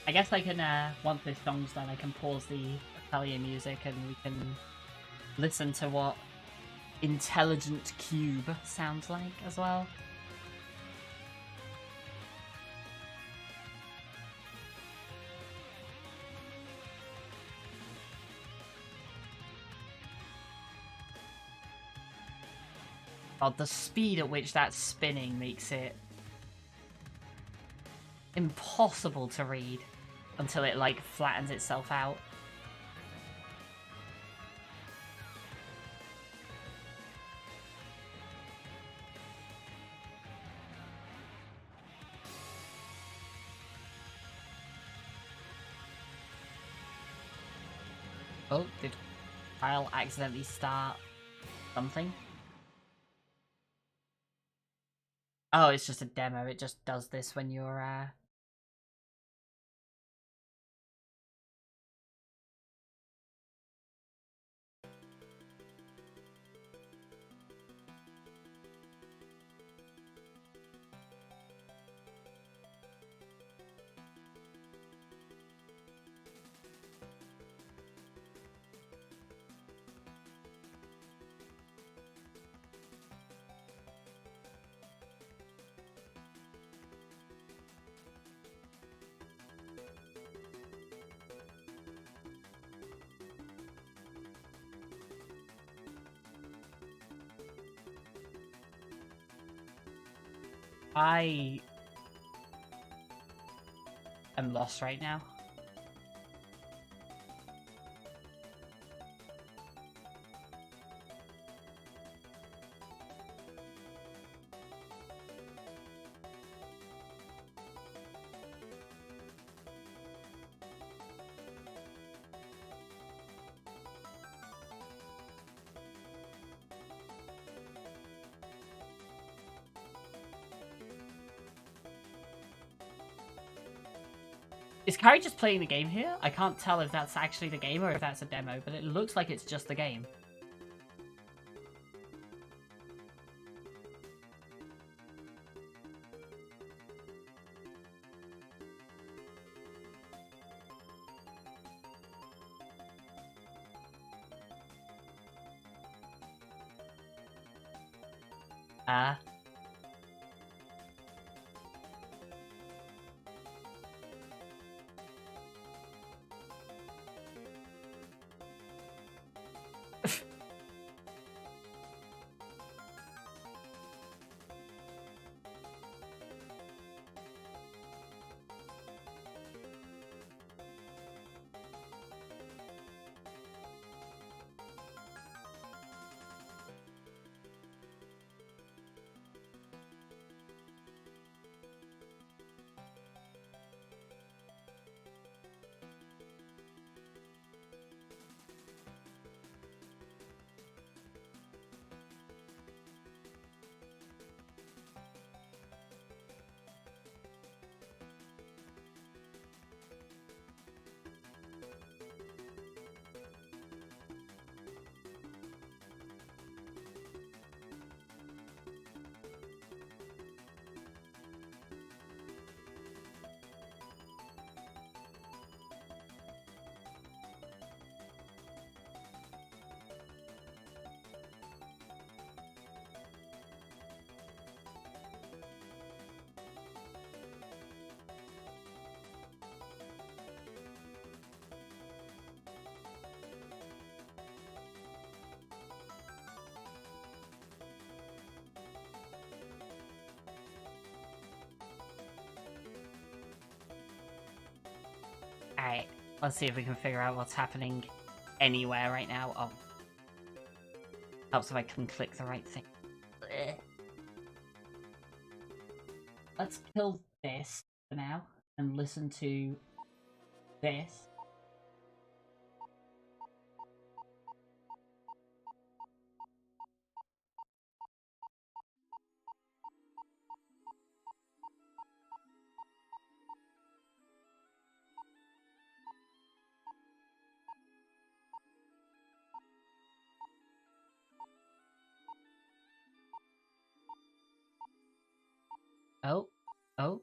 I guess I can, once this song's done, I can pause the Italian music and we can listen to what Intelligent Cube sounds like as well. God, the speed at which that's spinning makes it impossible to read until it, like, flattens itself out. Oh, did Kyle accidentally start something? Oh, it's just a demo. It just does this when you're, I am lost right now. Is Carrie just playing the game here? I can't tell if that's actually the game or if that's a demo, but it looks like it's just the game. Alright, let's see if we can figure out what's happening anywhere right now. Oh. Helps if I can click the right thing. Ugh. Let's kill this for now and listen to this. Oh,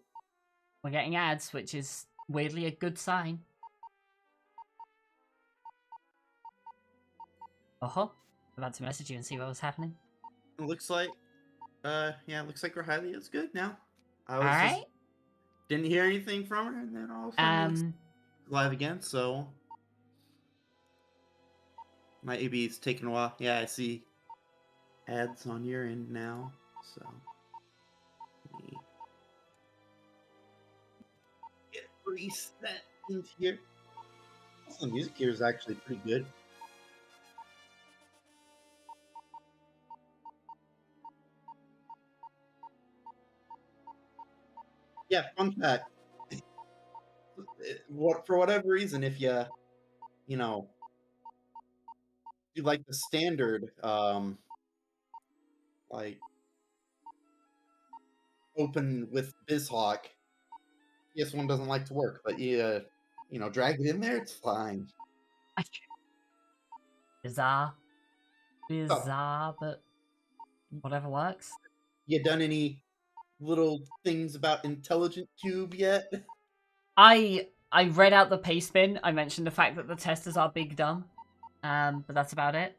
we're getting ads, which is weirdly a good sign. I'm about to message you and see what was happening. It looks like, yeah, it looks like Riley is good now. I was Alright. just didn't hear anything from her, and then all of a sudden it's live again. So my AB is taking a while. Yeah, I see ads on your end now. So let me get reset into here. The music here is actually pretty good. Yeah, fun fact. For whatever reason, if you know, do like the standard, like open with BizHawk, PS1 doesn't like to work, but you know, drag it in there, it's fine. Bizarre. Oh, Bizarre, but whatever works. you done any little things about Intelligent Cube yet? I read out the paste bin. I mentioned the fact that the testers are big dumb. But that's about it.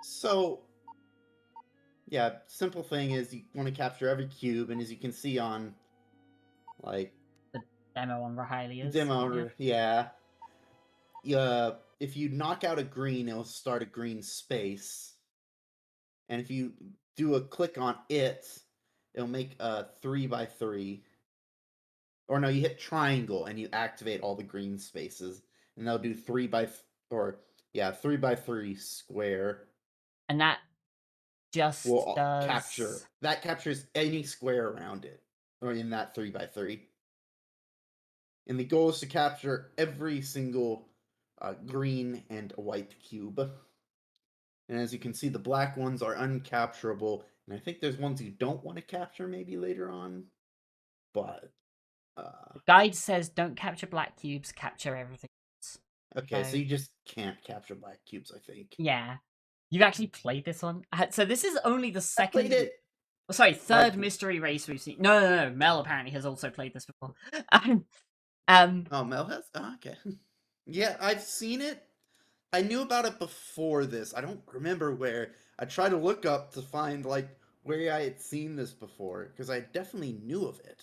So, yeah, simple thing is you want to capture every cube, and as you can see on, like, The demo on Rahalia's. demo, yeah. If you knock out a green, it'll start a green space. And if you do a click on it, it'll make a 3x3. Or no, you hit triangle and you activate all the green spaces, and they'll do 3x3 square. And that just Will does... captures any square around it, or in that 3x3. And the goal is to capture every single green and white cube. And as you can see, the black ones are uncapturable, and I think there's ones you don't want to capture maybe later on. But the guide says don't capture black cubes, capture everything else. Okay, so you just can't capture black cubes, I think. Yeah. You've actually played this one? So this is only the second... I played it. Oh, sorry, third mystery race we've seen. No. Mel apparently has also played this before. Oh, Mel has? Oh, okay. Yeah, I've seen it. I knew about it before this. I don't remember where. I tried to look up to find, like, where I had seen this before because I definitely knew of it,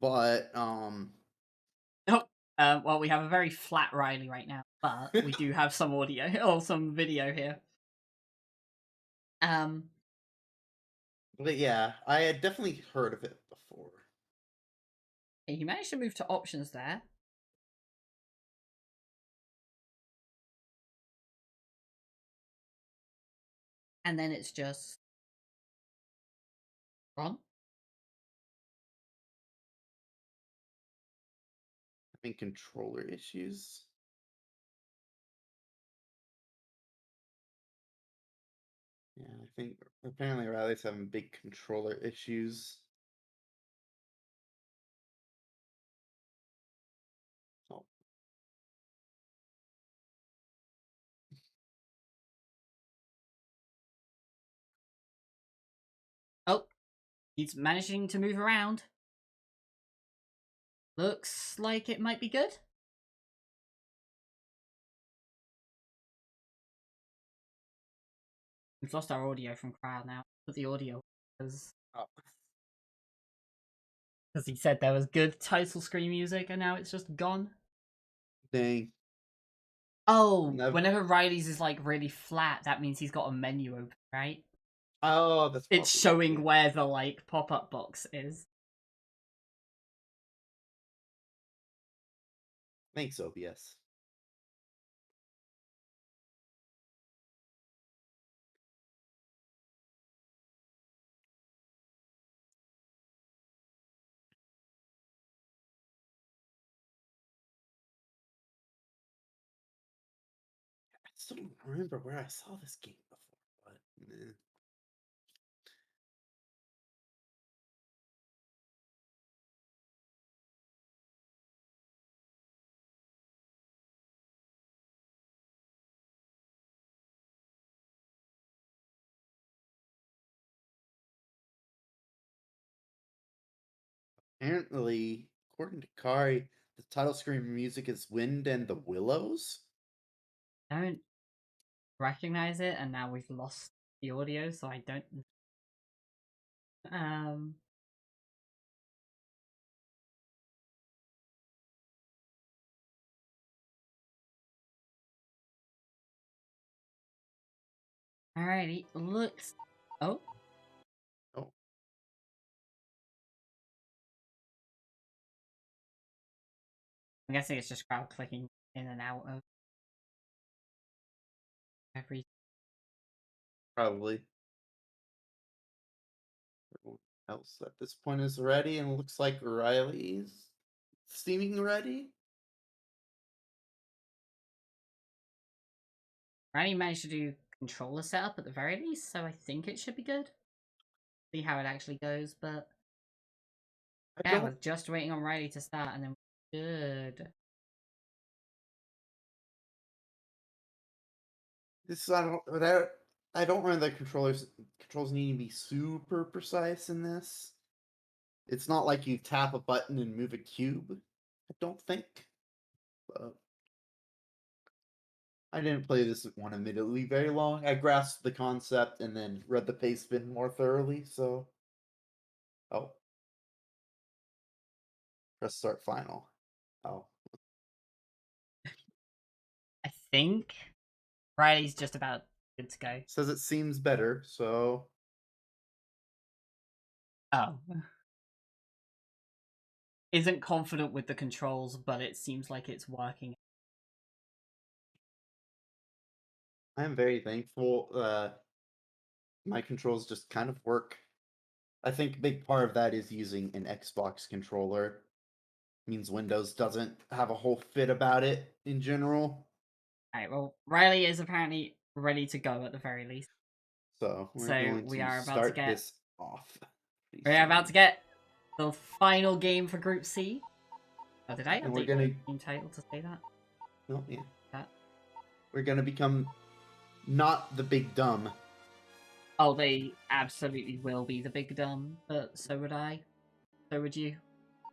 but Oh, well, we have a very flat Riley right now, but we do have some audio or some video here. But yeah, I had definitely heard of it before. He managed to move to options there. And then it's just on. Having controller issues. Yeah, I think apparently Riley's having big controller issues. Oh. Oh, he's managing to move around. Looks like it might be good. We've lost our audio from crowd now. Put the audio because he said there was good title screen music and now it's just gone. Dang. Oh, whenever Riley's is like really flat, that means he's got a menu open, right? Oh, that's it's showing where the like pop-up box is. Thanks, OBS. I still don't remember where I saw this game before, but apparently, according to Kari, the title screen music is Wind and the Willows. I don't recognize it, and now we've lost the audio, so I don't. Alrighty, looks. Oh. Oh. I'm guessing it's just crowd clicking in and out of every. Probably. Everyone else at this point is ready, and it looks like Riley's seeming ready. Riley managed to do controller setup at the very least, so I think it should be good. See how it actually goes, but yeah, we're just waiting on Riley to start, and then we're good. This I don't remember the controls need to be super precise in this. It's not like you tap a button and move a cube. I don't think. But I didn't play this one admittedly very long. I grasped the concept and then read the paste bin more thoroughly. So, oh, press start final. Oh, I think Riley's just about good to go. says it seems better. So, oh. Isn't confident with the controls, but it seems like it's working. I am very thankful. My controls just kind of work. I think a big part of that is using an Xbox controller. Means Windows doesn't have a whole fit about it in general. Alright, well, Riley is apparently ready to go at the very least. So we're going to start this off. We're about to get the final game for Group C. Oh, did I update the game title to say that? No, yeah. We're gonna become not the big dumb. Oh, they absolutely will be the big dumb, but so would I. So would you.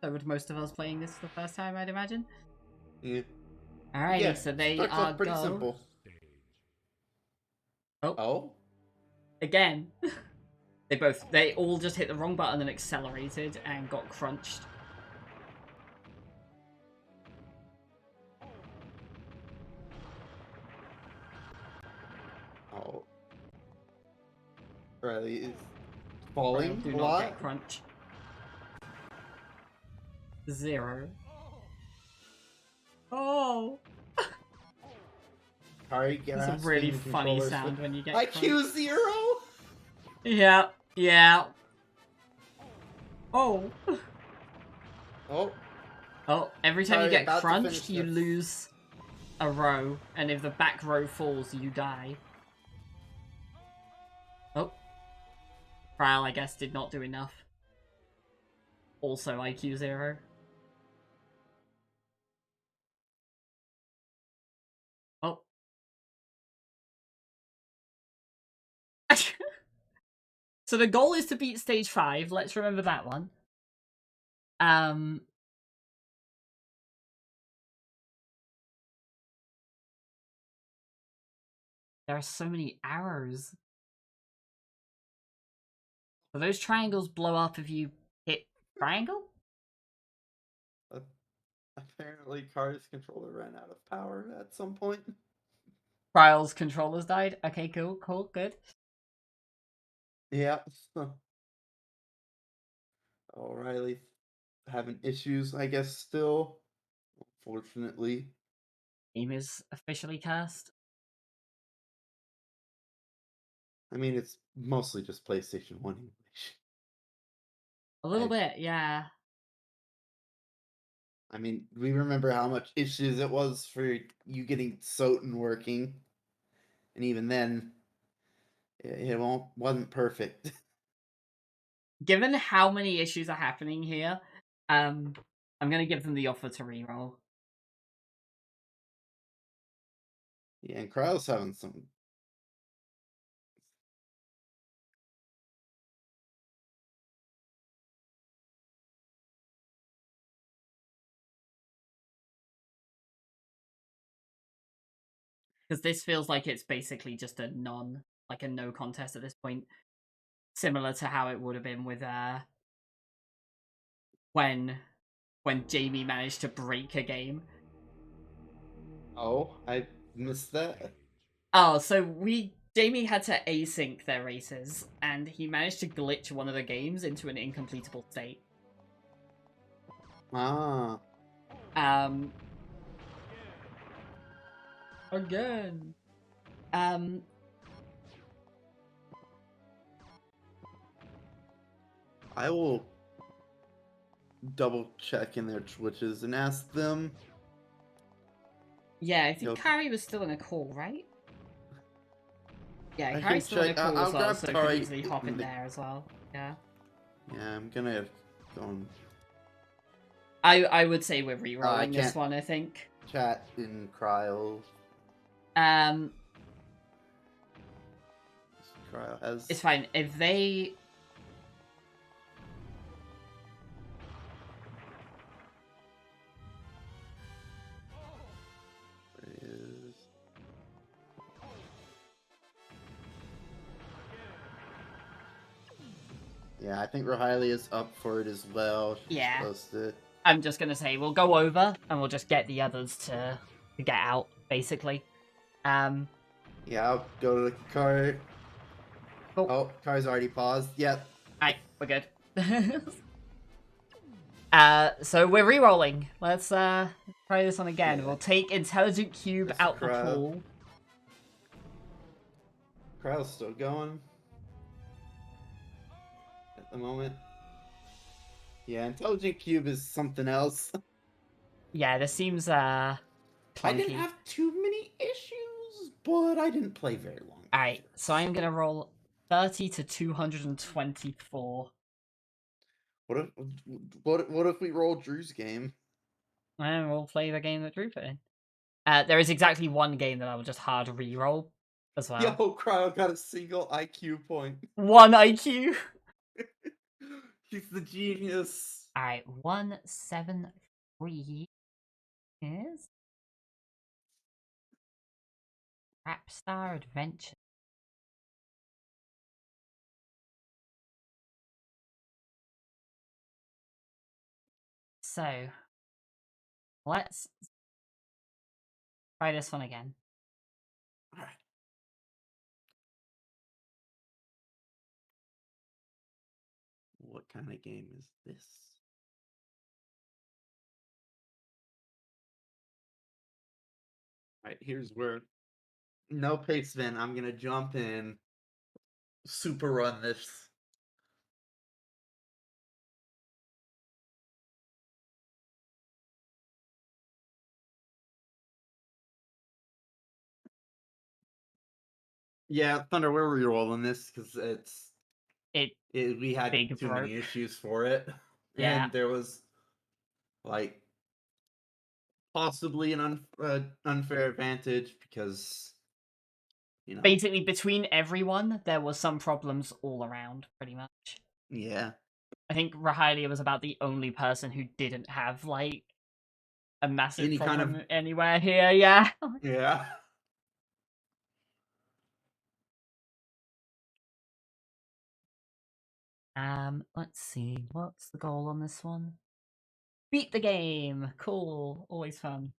So would most of us playing this for the first time, I'd imagine. Yeah. Alrighty, yeah, so they starts are off pretty simple. Oh. Oh? Again. They all just hit the wrong button and accelerated and got crunched. Oh. Riley is Cryo, falling do a not lot. get crunch. 0. Oh! Sorry, It's a really funny sound when you get IQ crunched. 0. Yeah, yeah. Oh. Oh. Oh, every time Sorry, you get about to crunched, finish you this. lose a row, and if the back row falls, you die. Oh. Cryo, I guess, did not do enough. Also IQ 0. Oh. So the goal is to beat stage 5. Let's remember that one. There are so many arrows. So those triangles blow up if you hit triangle? Apparently, Car's controller ran out of power at some point. Trials controllers died. Okay, cool, cool, good. Yeah. O'Reilly having issues, I guess, still. Unfortunately. Game is officially cast. I mean, it's mostly just PlayStation 1 English. A little bit, yeah. I mean, we remember how much issues it was for you getting Soten working. And even then, it wasn't perfect. Given how many issues are happening here, I'm gonna give them the offer to reroll. Yeah, and Kryle's having some. Because this feels like it's basically just a like a no contest at this point. Similar to how it would have been with when Jamie managed to break a game. Oh, I missed that. Oh, so Jamie had to async their races, and he managed to glitch one of the games into an incompletable state. Ah. Um. Again. Um. I will double check in their Twitches and ask them. Yeah, I think Kari was still in a call, right? Yeah, I can Kari's still in a check. call I'll as well, grab so could Kari easily hop in the- there as well. Yeah. Yeah, I'm gonna go on. I would say we're I re-rolling this can't one, I think. chat in Cryo. Cryo has. It's fine. If they... There he is. Yeah, I think Rohiley is up for it as well. She's Yeah. posted. I'm just gonna say we'll go over and we'll just get the others to get out, basically. Yeah, I'll go to the car. Cool. Oh, car's already paused. Yep. Alright, we're good. So we're re-rolling. Let's try this one again. Yeah. We'll take Intelligent Cube Mr. out the Cryo. pool. Cryo's still going at the moment. Yeah, Intelligent Cube is something else. Yeah, this seems I clunky. didn't have too many issues, but I didn't play very long. Alright, so I'm gonna roll 30 to 224. What if we roll Drew's game? And we'll play the game that Drew put in. There is exactly one game that I will just hard re-roll as well. Yo, Cryo got a single IQ point. 1 IQ! He's the genius. Alright, 173 is Rapstar Adventure. so let's try this one again. All right. What kind of game is this? All right, here's where no pace spin. I'm gonna jump in, super run this. Yeah, Thunder, where were you rolling this? Because It we had big too broke. many issues for it, Yeah. and there was like possibly an unfair advantage because Basically, between everyone, there were some problems all around, pretty much. yeah, I think Rahalia was about the only person who didn't have, like, a massive any kind of problem anywhere here, yeah. yeah. Let's see. What's the goal on this one? Beat the game! Cool. Always fun.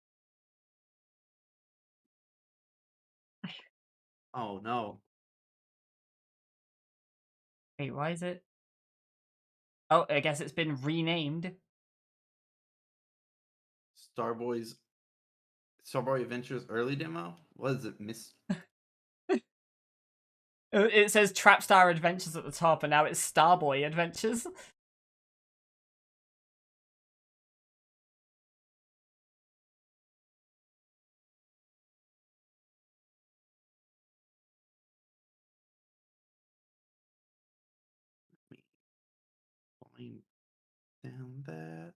Oh no, Wait, why is it? Oh, I guess it's been renamed. Starboy Adventures early demo. What is it? It says Trapstar Adventures at the top, and now it's Starboy Adventures. Find down that.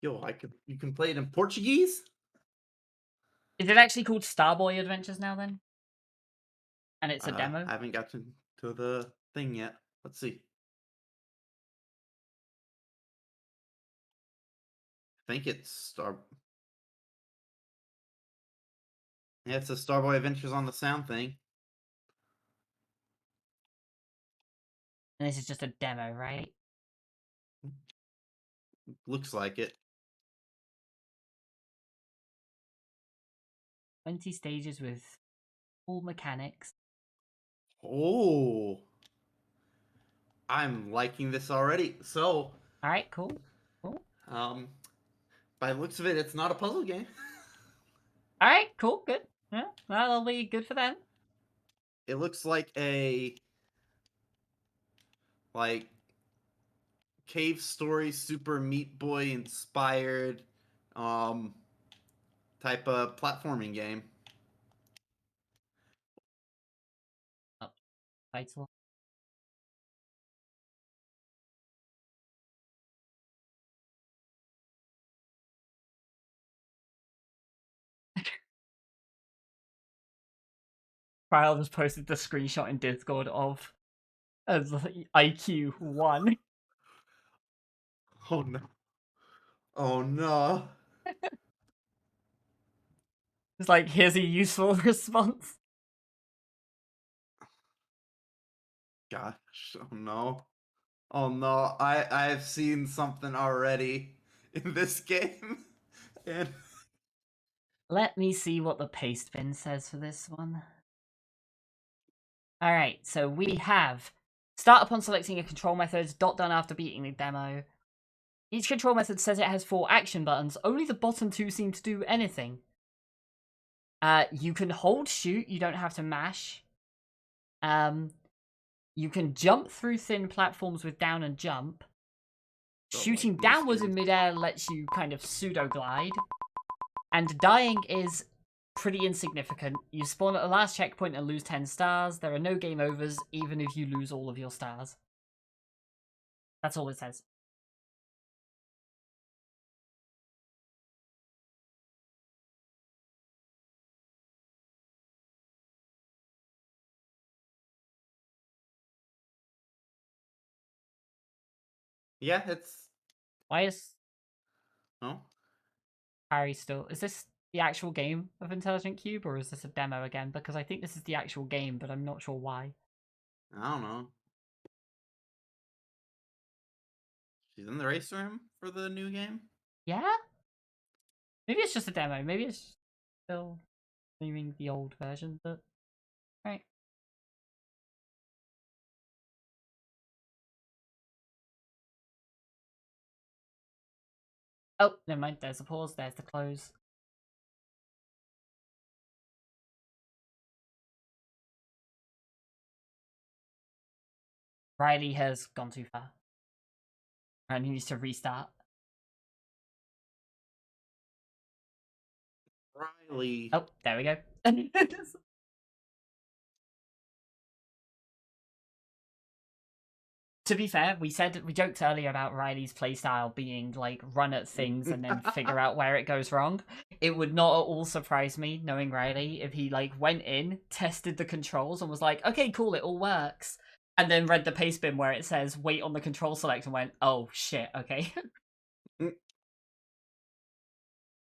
Yo, you can play it in Portuguese? Is it actually called Starboy Adventures now then? And it's a demo? I haven't got to the thing yet. Let's see. I think it's Yeah, it's a Starboy Adventures on the sound thing. And this is just a demo, right? Looks like it. 20 stages with full mechanics. Oh, I'm liking this already. So, Alright, cool. Cool. by the looks of it, it's not a puzzle game. Alright, cool, good. Yeah, that'll be good for them. It looks like a like Cave Story Super Meat Boy inspired type of platforming game. Oh, title. Kyle just posted the screenshot in Discord of IQ 1. Oh no. Oh no. It's like, here's a useful response. Gosh. Oh no. Oh no. I've seen something already in this game. And Let me see what the paste bin says for this one. Alright, so we have start upon selecting a control method, dot done after beating the demo. Each control method says it has 4 action buttons, only the bottom 2 seem to do anything. You can hold shoot, you don't have to mash. You can jump through thin platforms with down and jump. Shooting downwards in midair lets you kind of pseudo glide. And dying is pretty insignificant. You spawn at the last checkpoint and lose 10 stars. There are no game overs, even if you lose all of your stars. That's all it says. yeah, it's Why is oh. Harry still... Is this the actual game of Intelligent Cube, or is this a demo again? Because I think this is the actual game, but I'm not sure why. I don't know. She's in the race room for the new game? Yeah? Maybe it's just a demo. Maybe it's still streaming the old version, but... Right. Oh, never mind. There's the pause. There's the close. Riley has gone too far. And he needs to restart. Riley. Oh, there we go. To be fair, we joked earlier about Riley's playstyle being like run at things and then figure out where it goes wrong. It would not at all surprise me, knowing Riley, if he like went in, tested the controls, and was like, "Okay, cool, it all works," and then read the paste bin where it says "wait on the control select" and went, "Oh shit, okay."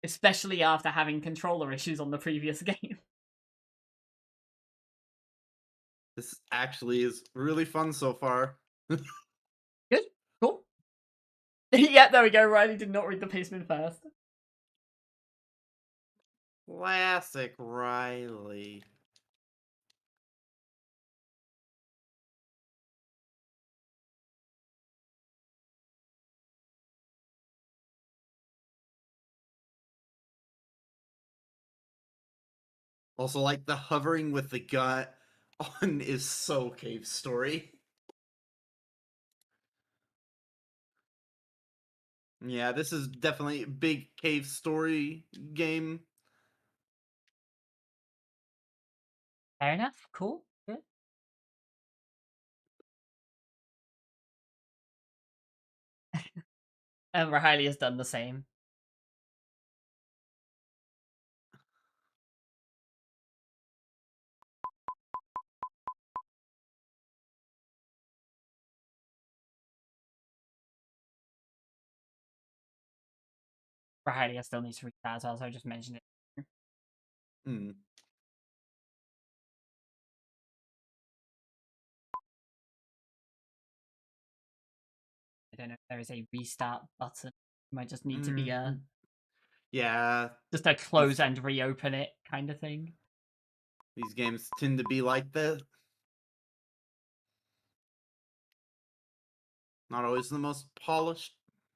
Especially after having controller issues on the previous game. This actually is really fun so far. Good, cool. Yeah, there we go. Riley did not read the paste bin first. Classic Riley. Also, like the hovering with the gut on is so Cave Story. Yeah, this is definitely a big Cave Story game. Fair enough. Cool. Good. And Riley has done the same. Riley still needs to restart as well, so I just mentioned it. Hmm. I don't know if there is a restart button. It might just need to be a Yeah, just a close and reopen it kind of thing. these games tend to be like that. Not always the most polished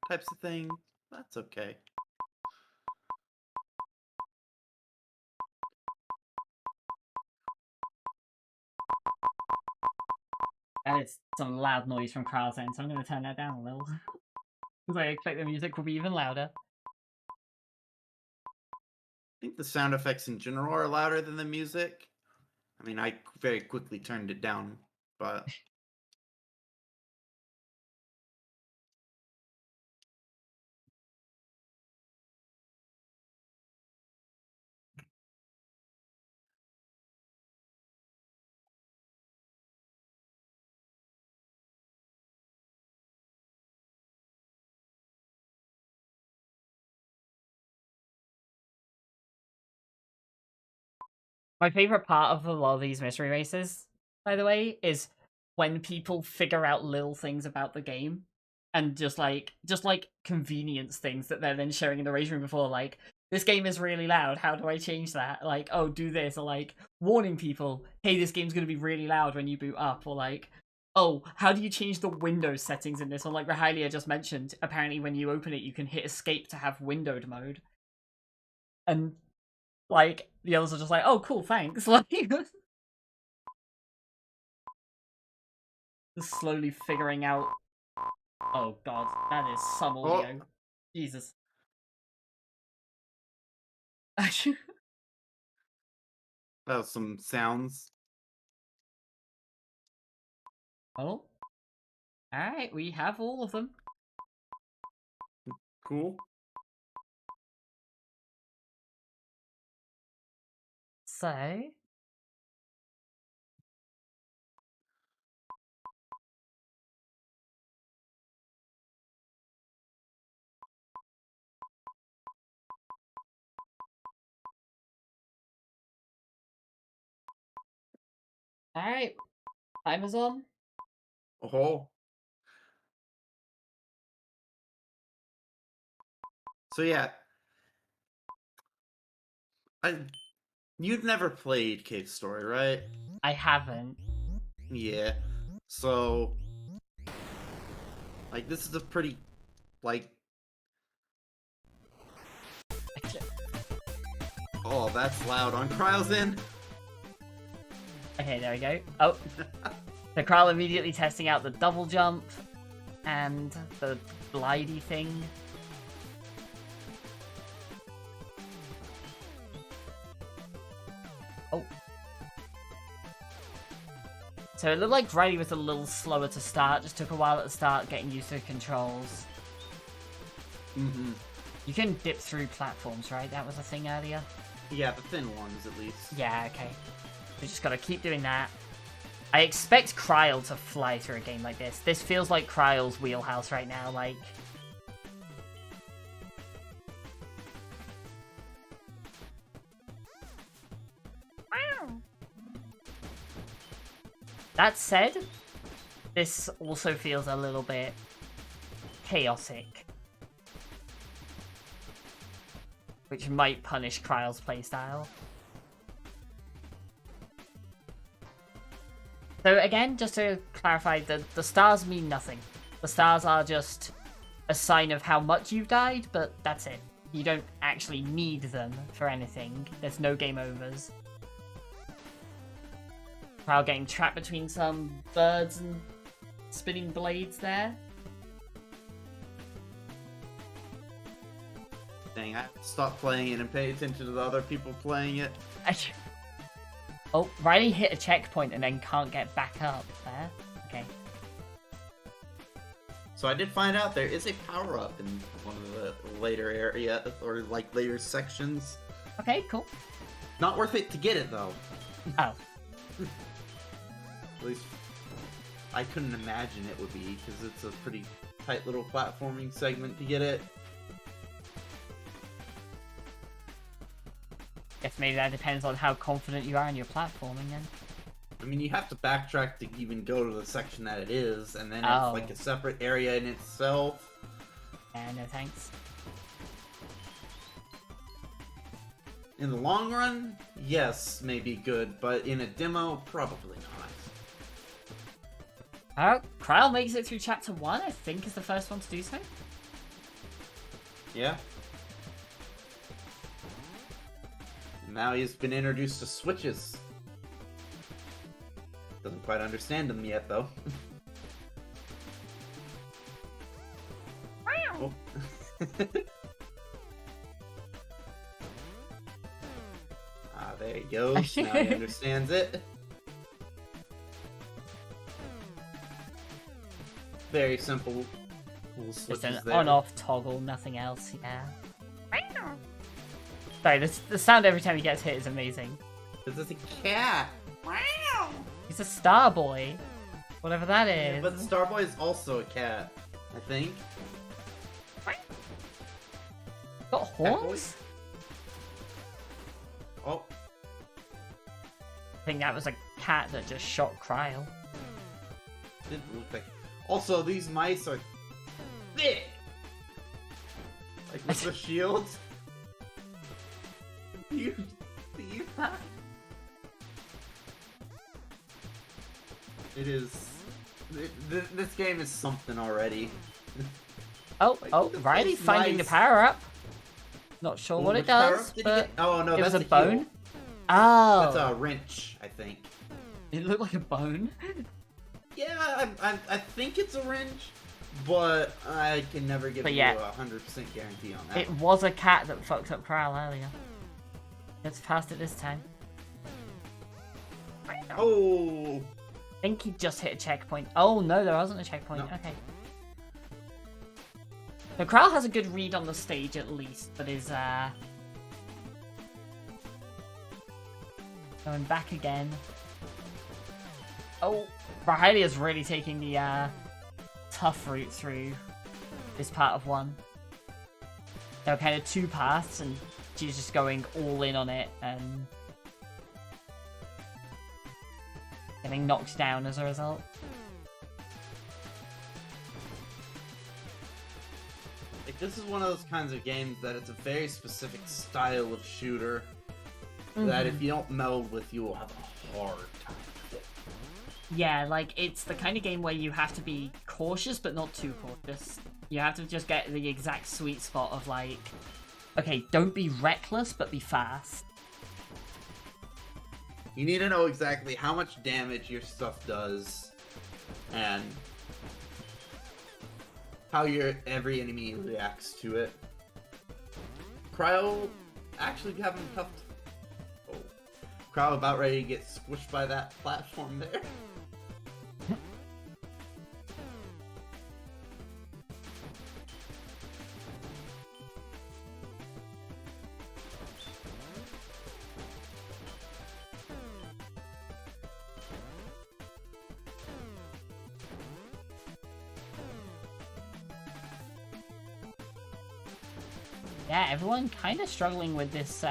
types of thing. That's okay. That is some loud noise from Carl's end, so I'm going to turn that down a little. Because I expect the music will be even louder. I think the sound effects in general are louder than the music. I mean, I very quickly turned it down, but My favorite part of a lot of these mystery races, by the way, is when people figure out little things about the game and just like convenience things that they're then sharing in the race room before, like, this game is really loud, how do I change that? Like, oh, do this, or like warning people, hey, this game's gonna be really loud when you boot up, or like, oh, how do you change the Windows settings in this? Or like Rahalia just mentioned, apparently when you open it you can hit escape to have windowed mode. And like, the others are just like, oh, cool, thanks. Like, just slowly figuring out. Oh god, that is some audio. oh, Jesus. that was some sounds. Oh. Alright, we have all of them. Cool. So. Alright, timer's on. Oh, So yeah, you've never played Cave Story, right? I haven't. Yeah. So, like, this is a pretty, like, oh, that's loud on Kryle's end. Okay, there we go. Oh, the Kral immediately testing out the double jump and the glidey thing. Oh. So it looked like Riley was a little slower to start, just took a while at the start getting used to the controls. Mm-hmm. You can dip through platforms, right? That was a thing earlier? Yeah, the thin ones, at least. Yeah, okay. We just gotta keep doing that. I expect Kryle to fly through a game like this. This feels like Kryle's wheelhouse right now, like... That said, this also feels a little bit chaotic. Which might punish Kryle's playstyle. So again, just to clarify, the stars mean nothing. The stars are just a sign of how much you've died, but that's it. You don't actually need them for anything. There's no game overs. Kryle getting trapped between some birds and spinning blades there. Dang, I have to stop playing it and pay attention to the other people playing it. Oh, Riley hit a checkpoint and then can't get back up there. Okay. So I did find out there is a power-up in one of the later area, or like later sections. Okay, cool. Not worth it to get it, though. Oh. At least I couldn't imagine it would be, because it's a pretty tight little platforming segment to get it. Guess maybe that depends on how confident you are in your platforming then. I mean, you have to backtrack to even go to the section that it is, and then it's Oh. like a separate area in itself. No thanks. In the long run, yes, may be good, but in a demo, probably not. Kryle makes it through chapter 1, I think is the first one to do so. Yeah. Now he's been introduced to switches. Doesn't quite understand them yet, though. Oh. There he goes. Now he understands it. Very simple. Cool Just switches an there. on-off toggle, nothing else, yeah. Sorry, the sound every time he gets hit is amazing. This is a cat. He's a Starboy. Whatever that is. Yeah, but Starboy is also a cat, I think. Got horns? Oh, I think that was a cat that just shot Kryle. didn't look like. Also, these mice are thick. Like with the shields. You see that? It is. This game is something already. Oh, Like, oh, the Riley first finding the mice- power-up. Not sure what Which it does, power-up did he but get? Oh no, it was that's a the heel. bone. Oh, That's a wrench, I think. it looked like a bone. Yeah, I think it's a wrench, but I can never give But you yeah. a 100% guarantee on that. It was a cat that fucked up Kryle earlier. It's past it this time. Oh, I think he just hit a checkpoint. Oh no, there wasn't a checkpoint. No. Okay. So Kryle has a good read on the stage at least, but is going back again. Oh, Riley is really taking the tough route through this part of 1. There are kind of 2 paths, and she's just going all in on it and getting knocked down as a result. like like, this is one of those kinds of games that it's a very specific style of shooter that if you don't meld with, you will have a hard time with it. Yeah, like, it's the kind of game where you have to be cautious, but not too cautious. You have to just get the exact sweet spot of, like, okay, don't be reckless, but be fast. You need to know exactly how much damage your stuff does, and how every enemy reacts to it. Cryo actually having a tough... Oh. Cryo about ready to get squished by that platform there. Yeah, everyone kind of struggling with this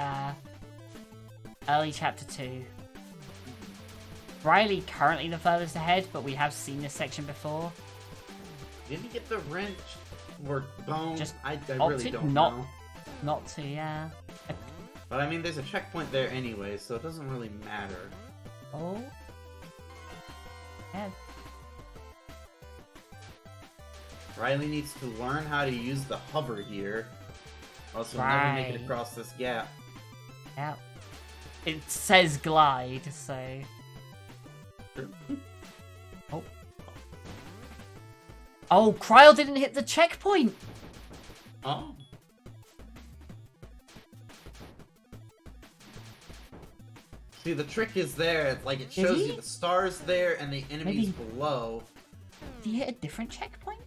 early chapter 2. Riley currently the furthest ahead, but we have seen this section before. Did he get the wrench or bone? Just I really don't know. Not to, yeah. But I mean, there's a checkpoint there anyway, so it doesn't really matter. Oh. Yeah. Riley needs to learn how to use the hover here. Also, never make it across this gap. Yeah. It says glide, so... Oh. Oh, Cryo didn't hit the checkpoint! Oh. See, the trick is there. It's like it shows you the stars there and the enemies below. Did he hit a different checkpoint?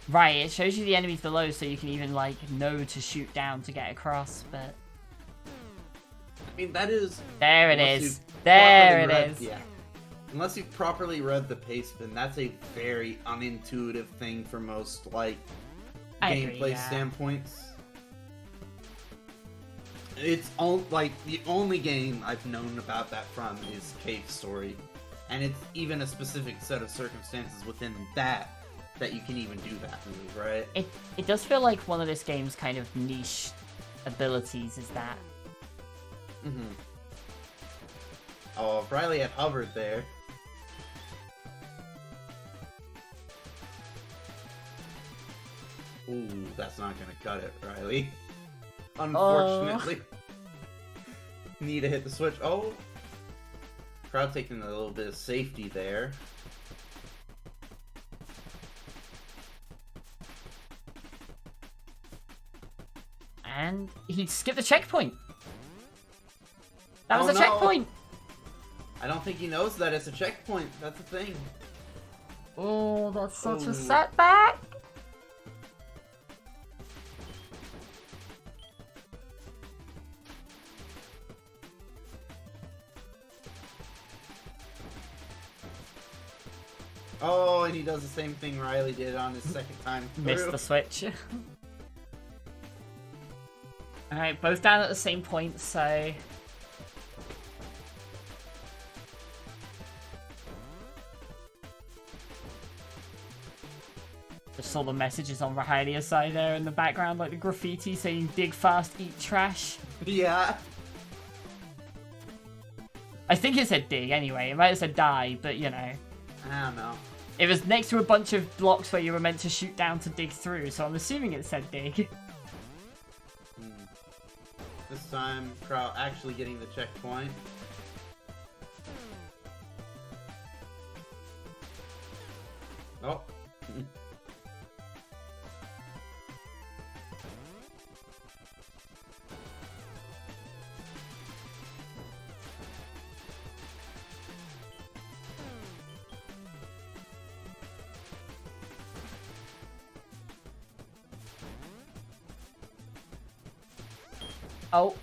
Right, it shows you the enemies below so you can even, like, know to shoot down to get across, but... I mean, that is... There it is. There it is. Yeah. Unless you've properly read the pace bin, that's a very unintuitive thing for most, like, gameplay standpoints. It's all, like, the only game I've known about that from is Cave Story. And it's even a specific set of circumstances within that you can even do that move, right? It does feel like one of this game's kind of niche abilities is that. Mm-hmm. Oh, if Riley had hovered there. Ooh, that's not gonna cut it, Riley. Unfortunately. Need to hit the switch. Oh! Crowd taking a little bit of safety there. And he skipped the checkpoint. That was a checkpoint. I don't think he knows that it's a checkpoint. That's the thing. Oh, that's such a setback. Oh, and he does the same thing Riley did on his second time through. Missed the switch. Alright, both down at the same point, so... Just saw the messages on Rahalia's side there in the background, like the graffiti saying dig fast, eat trash. Yeah. I think it said dig anyway, it might have said die, but you know. I don't know. It was next to a bunch of blocks where you were meant to shoot down to dig through, so I'm assuming it said dig. This time, Crow actually getting the checkpoint. Oh. Oh.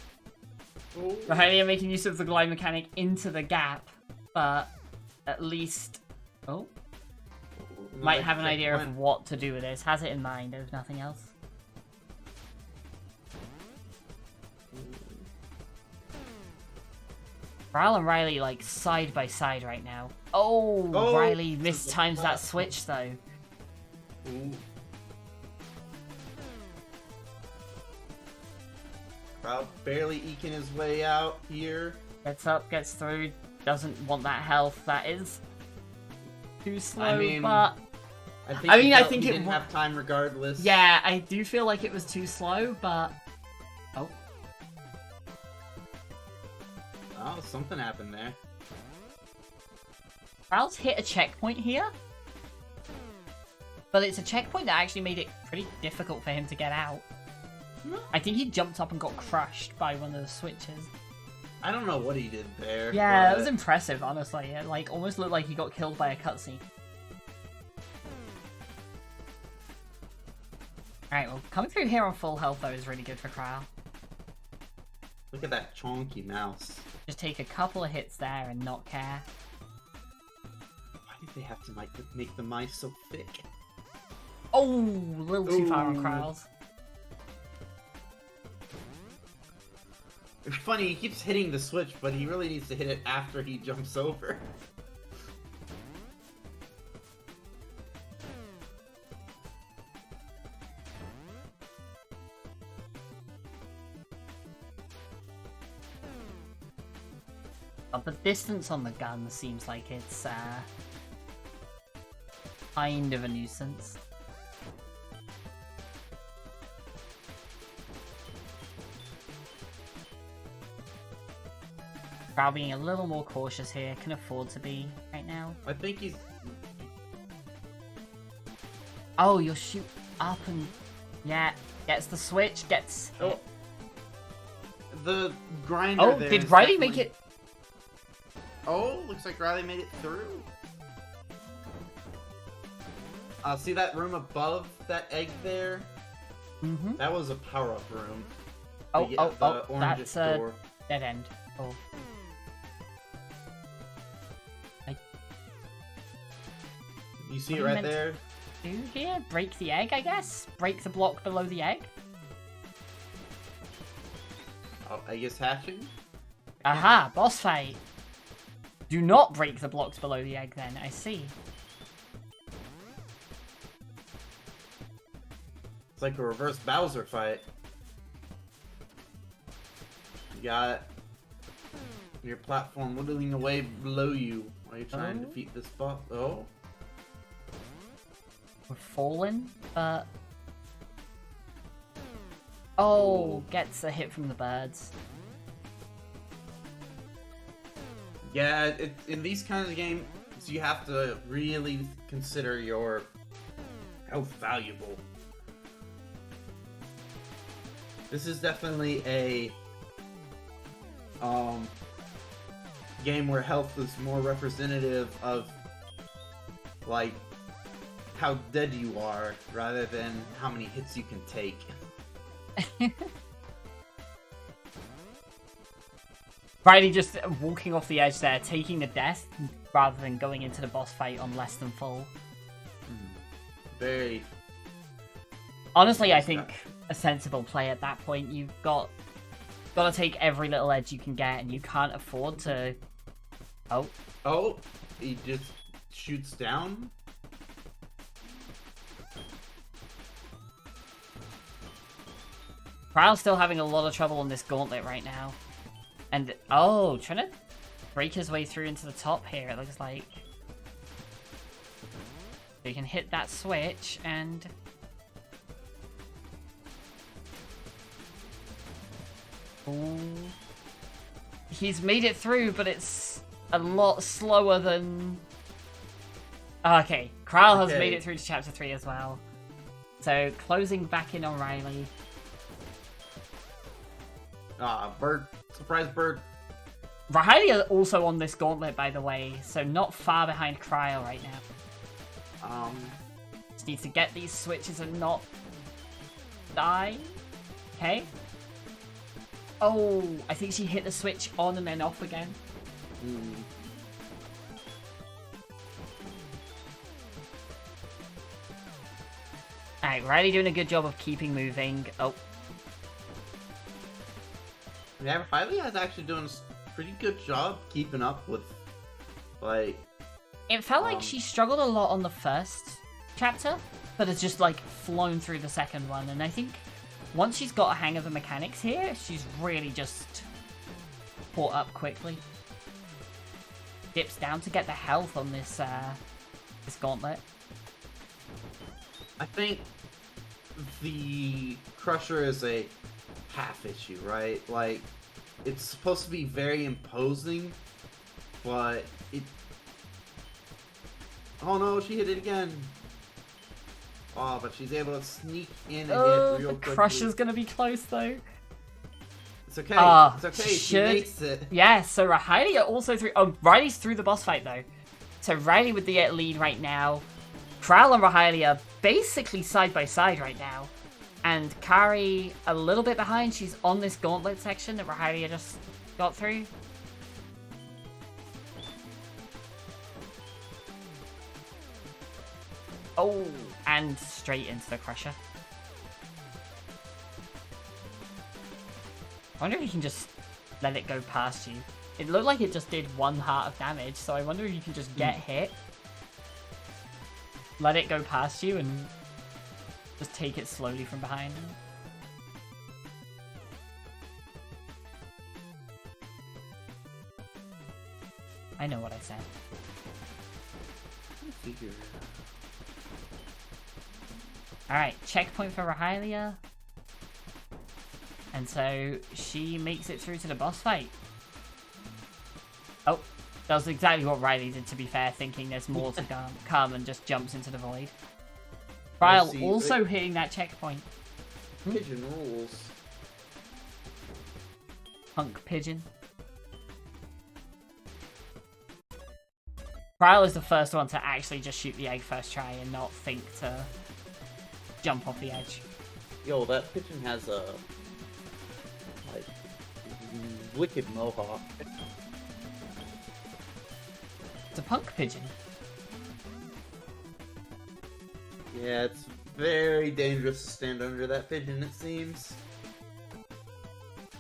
Rahalia making use of the glide mechanic into the gap, but at least... Oh. Might have an idea of what to do with this. Has it in mind, if nothing else. Ral and Riley, like, side by side right now. Oh, Oh, Riley this is a mistimes that flap. switch though. Ooh. Crowd barely eking his way out here. Gets up, gets through, doesn't want that health. That is too slow, mean, but I I think think he it didn't have time regardless. yeah, I do feel like it was too slow, but oh, Oh, something happened there. Crowd's hit a checkpoint here, but it's a checkpoint that actually made it pretty difficult for him to get out. I think he jumped up and got crushed by one of the switches. I don't know what he did there. Yeah, but... that was impressive, honestly. It like almost looked like he got killed by a cutscene. Alright, well, coming through here on full health, though, is really good for Crowd. Look at that chonky mouse. Just take a couple of hits there and not care. Why did they have to make the mice so thick? Oh, a little too far on Ooh. Crowd. It's funny, he keeps hitting the switch, but he really needs to hit it after he jumps over. But the distance on the gun seems like it's kind of a nuisance. Crowd being a little more cautious here, can afford to be right now. I think he's... Oh, you'll shoot up and... Yeah, gets the switch, gets hit. Oh. The grinder Oh, there did is Riley make definitely- it? Oh, looks like Riley made it through. See that room above that egg there? Mm-hmm. That was a power-up room. Oh, The oh, orange that's a door. dead end. Oh. You see What it are you right meant to there? Do here? Break the egg, I guess? Break the block below the egg? Oh, egg is hatching? Aha, boss fight. Do not break the blocks below the egg then, I see. It's like a reverse Bowser fight. You got your platform whittling away below you while you're trying to Oh. defeat this boss. Oh, We're falling, but... Oh, Ooh. gets a hit from the birds. yeah. In these kinds of games, you have to really consider your health valuable. This is definitely a game where health is more representative of like how dead you are rather than how many hits you can take. Riley just walking off the edge there, taking the death rather than going into the boss fight on less than full. Very. Honestly, I think a sensible play at that point. You've got to take every little edge you can get, and you can't afford to. Oh, Oh, he just shoots down. Crow's still having a lot of trouble on this gauntlet right now, and oh, trying to break his way through into the top here. It looks like he can hit that switch and. Ooh. He's made it through, but it's a lot slower than... Okay, Kral has Okay. made it through to Chapter 3 as well. So, closing back in on Riley. Bird. Surprise bird. Riley is also on this gauntlet, by the way, so not far behind Cryo right now. Just needs to get these switches and not die. Okay. Oh, I think she hit the switch on and then off again. Alright, Riley doing a good job of keeping moving. Oh, Yeah, Riley is actually doing a pretty good job keeping up with, like, It felt like she struggled a lot on the first chapter, but has just like flown through the second one. And I think once she's got a hang of the mechanics here, she's really just caught up quickly. Dips down to get the health on this this gauntlet. I think the Crusher is a half issue, right? Like, it's supposed to be very imposing, but it... Oh no, she hit it again. Oh, but she's able to sneak in and hit real The quickly. Crusher's gonna be close though. It's okay. It's okay. She makes it. Yeah, so Riley also through. Oh, Riley's through the boss fight though. So Riley with the lead right now. Kral and Riley are basically side by side right now. And Kari a little bit behind. She's on this gauntlet section that Riley just got through. Oh, and straight into the Crusher. I wonder if you can just let it go past you. It looked like it just did 1 heart of damage, so I wonder if you can just get hit, let it go past you, and just take it slowly from behind. I know what I said. Alright, checkpoint for Rahalia. And so she makes it through to the boss fight. Oh, that was exactly what Riley did, to be fair, thinking there's more to come and just jumps into the void. Ryle also hitting that checkpoint. Pigeon rules. Punk pigeon. Ryle is the first one to actually just shoot the egg first try and not think to jump off the edge. Yo, that pigeon has a like wicked mohawk. It's a punk pigeon. Yeah, it's very dangerous to stand under that pigeon, it seems.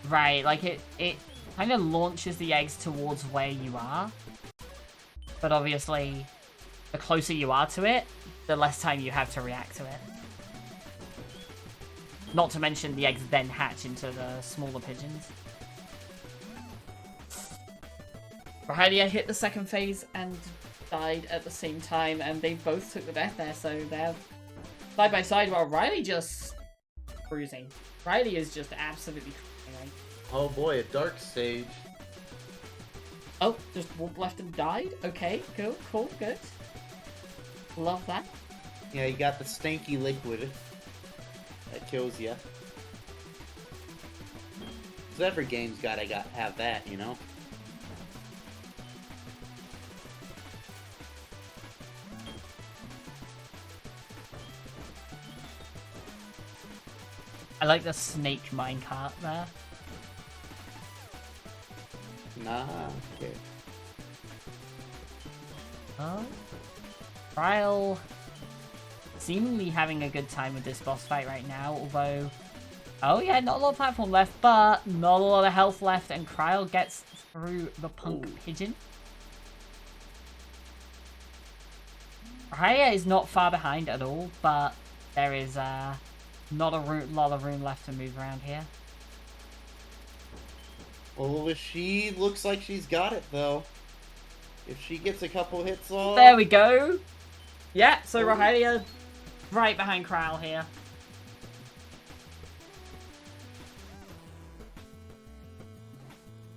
Right, like it kind of launches the eggs towards where you are. But obviously, the closer you are to it, the less time you have to react to it. Not to mention the eggs then hatch into the smaller pigeons. Rahalia hit the second phase and died at the same time, and they both took the death there, so they're side by side while Riley just cruising. Riley is just absolutely cruising, right? Oh boy, a dark stage. Oh, just walked left and died? Okay, cool, good. Love that. Yeah, you got the stanky liquid that kills you. So every game's gotta have that, you know? I like the snake minecart there. Nah, okay. Oh. Ryle seemingly having a good time with this boss fight right now, although... Oh yeah, not a lot of platform left, but not a lot of health left, and Kryle gets through the punk pigeon. Raya is not far behind at all, but there is not a lot of room left to move around here. Well, if she looks like she's got it, though. If she gets a couple hits off... There we go! Yeah, so Rahalia right behind Kryle here.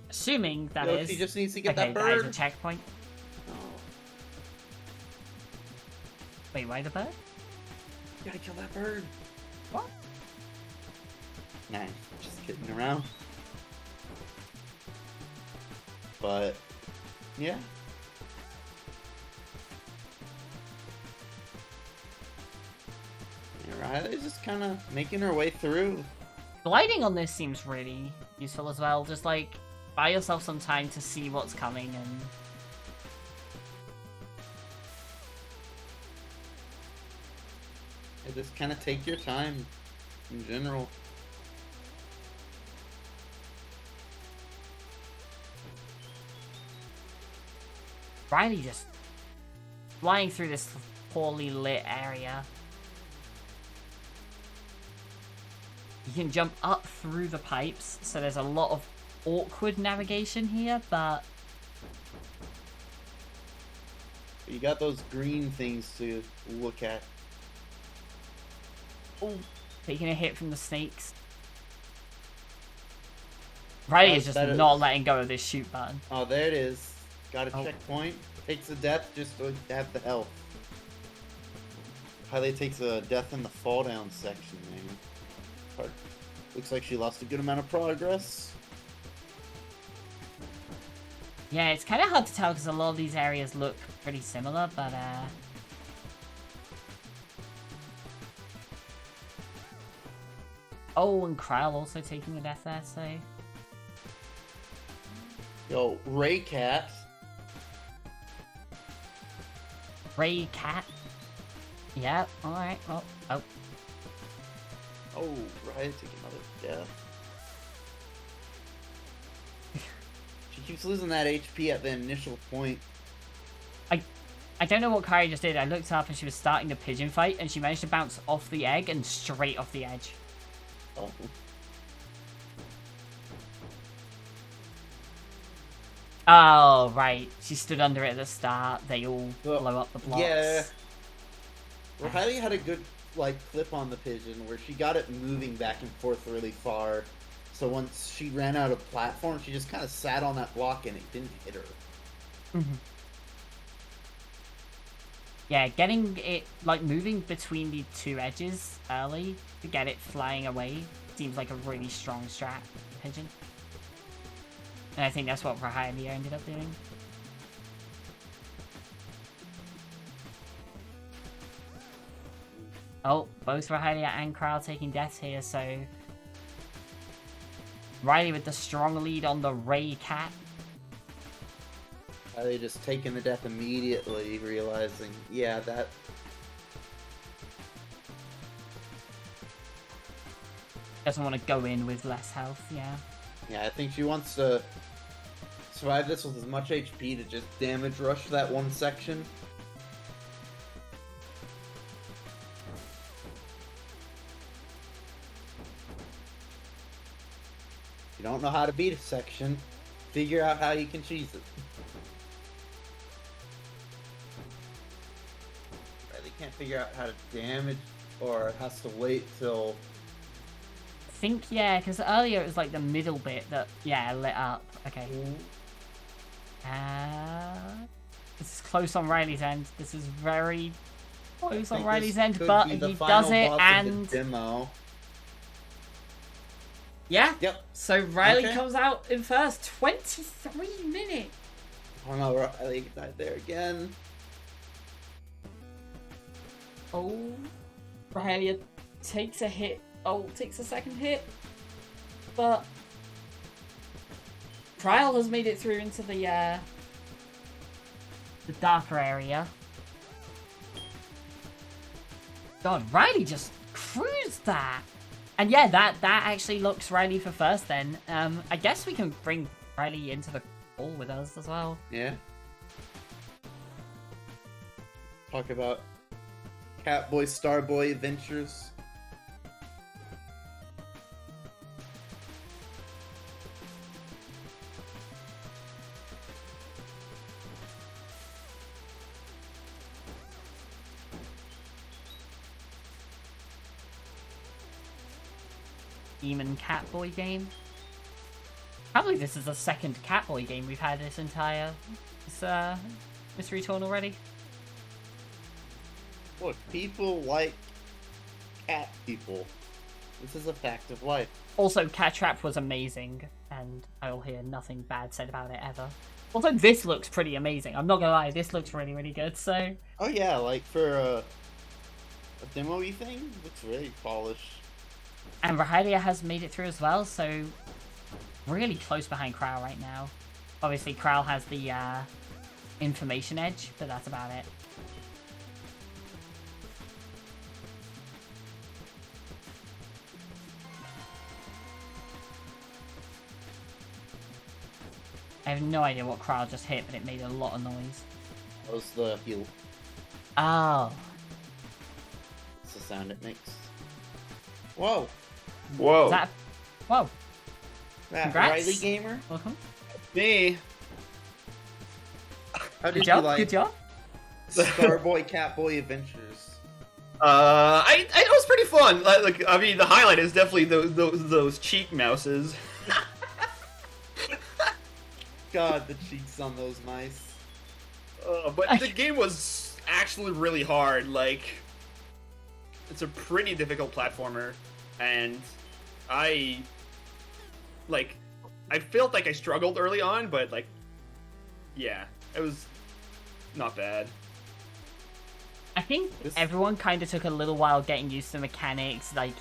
Assuming that is... She just needs to get okay, that bird. that is a checkpoint. Oh. Wait, why the bird? You gotta kill that bird. What? Nah, just kidding around. But, yeah. Riley's just kind of making her way through. Gliding on this seems really useful as well. Just like, buy yourself some time to see what's coming and... Yeah, just kind of take your time in general. Riley just flying through this poorly lit area. You can jump up through the pipes, so there's a lot of awkward navigation here, but... You got those green things to look at. Oh, taking a hit from the snakes. Riley is just not letting go of this shoot button. Oh, there it is. Got a checkpoint. Takes a death just to have the health. Riley takes a death in the fall down section, man. Hard. Looks like she lost a good amount of progress. Yeah, it's kind of hard to tell because a lot of these areas look pretty similar, but oh, and Kryl also taking a death there, so... Yo, Ray Cat. Ray Cat? Yeah, alright, well, oh. Oh, right, take another death. She keeps losing that HP at the initial point. I don't know what Kari just did. I looked up and she was starting the pigeon fight and she managed to bounce off the egg and straight off the edge. Oh. Oh, right. She stood under it at the start. They all blow up the blocks. Yeah. Riley had a good clip on the pigeon where she got it moving back and forth really far. So once she ran out of platform, she just kind of sat on that block and it didn't hit her. Mm-hmm. Yeah, getting it, moving between the two edges early to get it flying away seems like a really strong strat for pigeon. And I think that's what Rahalia ended up doing. Oh, both Rahalia and Kryl taking deaths here, so... Riley with the strong lead on the Ray Cat. They just taking the death immediately, realizing, yeah, that... Doesn't want to go in with less health, yeah. Yeah, I think she wants to survive this with as much HP to just damage rush that one section. If you don't know how to beat a section, figure out how you can cheese it. Really can't figure out how to damage, or has to wait till... I think, yeah, because earlier it was the middle bit that, yeah, lit up. Okay. This is close on Riley's end. This is very close on Riley's end, but he does it, and... Demo. Yeah. Yep. So Riley comes out in first. 23 minutes. Oh no, Riley died there again. Oh, Riley takes a hit. Oh, takes a second hit. But Kryl has made it through into the darker area. God, Riley just cruised that. And yeah, that actually looks Riley for first then. I guess we can bring Riley into the call with us as well. Yeah. Talk about Catboy Starboy adventures. Demon Catboy game. Probably this is the second Catboy game we've had this entire mystery tour already. Look, people like cat people. This is a fact of life. Also, Cat Trap was amazing, and I'll hear nothing bad said about it ever. Also, this looks pretty amazing. I'm not gonna lie, this looks really, really good, so... Oh yeah, for a demo-y thing, looks really polished. And Rahalia has made it through as well, so really close behind Kryl right now. Obviously, Kryl has the information edge, but that's about it. I have no idea what Kryl just hit, but it made a lot of noise. That was the heal. Oh. That's the sound it makes. Whoa. Whoa. Is that... Whoa. That Congrats. Riley Gamer? Welcome. Me. How did Good job, you like good job. Starboy Catboy Adventures? It was pretty fun. Like, I mean, the highlight is definitely those cheek mouses. God, the cheeks on those mice. But the game was actually really hard. Like, it's a pretty difficult platformer, and I felt like I struggled early on, but like, yeah, it was not bad. I think everyone kind of took a little while getting used to the mechanics. Like,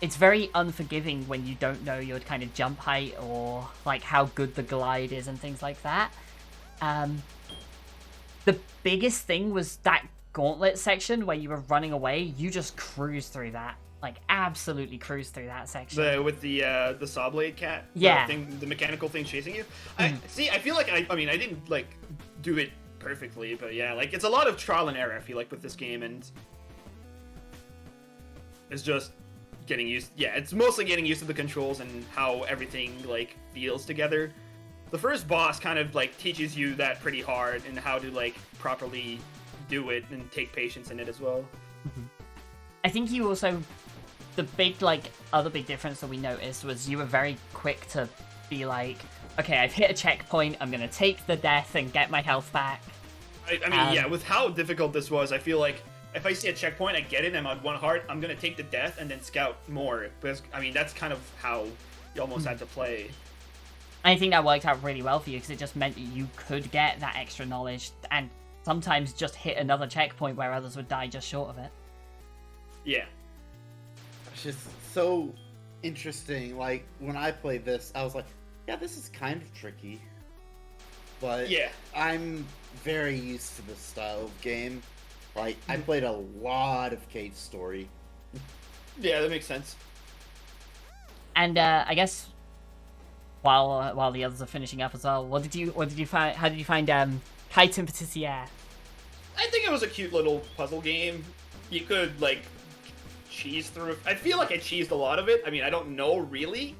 it's very unforgiving when you don't know your kind of jump height or like how good the glide is and things like that. The biggest thing was that gauntlet section where you were running away. You just cruise through that, like absolutely cruise through that section. With the saw blade cat, Yeah, the mechanical thing chasing you. I feel like I mean I didn't like do it perfectly, but yeah, like it's a lot of trial and error. I feel like with this game, and it's just getting used. Yeah, it's mostly getting used to the controls and how everything like feels together. The first boss kind of like teaches you that pretty hard and how to like properly do it and take patience in it as well. I think you also, the big like other big difference that we noticed was you were very quick to be like, okay, I've hit a checkpoint, I'm gonna take the death and get my health back. I mean, yeah, with how difficult this was, I feel like if I see a checkpoint, I get it, I'm on one heart, I'm gonna take the death and then scout more. Because, I mean, that's kind of how you almost had to play. I think that worked out really well for you because it just meant that you could get that extra knowledge and sometimes just hit another checkpoint where others would die just short of it. Yeah. It's just so interesting. Like, when I played this, I was like, yeah, this is kind of tricky. But yeah, I'm very used to this style of game. Like, I played a lot of Cave Story. Yeah, that makes sense. And I guess while the others are finishing up as well, what did you find? How did you find Kaiten Patissier? I think it was a cute little puzzle game. You could like cheese through. I feel like I cheesed a lot of it. I mean, I don't know really.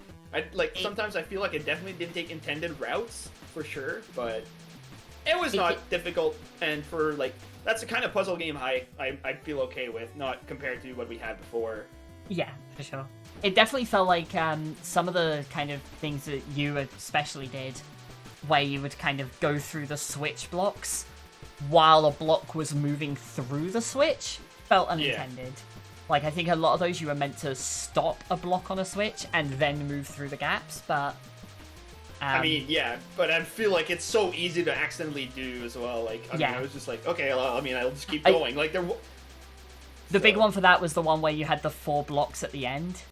Sometimes I feel like I definitely didn't take intended routes for sure, but it was not difficult. And for like, that's the kind of puzzle game I feel okay with, not compared to what we had before. Yeah, for sure. It definitely felt like some of the kind of things that you especially did, where you would kind of go through the switch blocks while a block was moving through the switch, felt unintended. Yeah. Like, I think a lot of those you were meant to stop a block on a switch and then move through the gaps, but... I mean, yeah, but I feel like it's so easy to accidentally do as well. Like, I mean, I was just like, okay, I'll just keep going. The big one for that was the one where you had the 4 blocks at the end,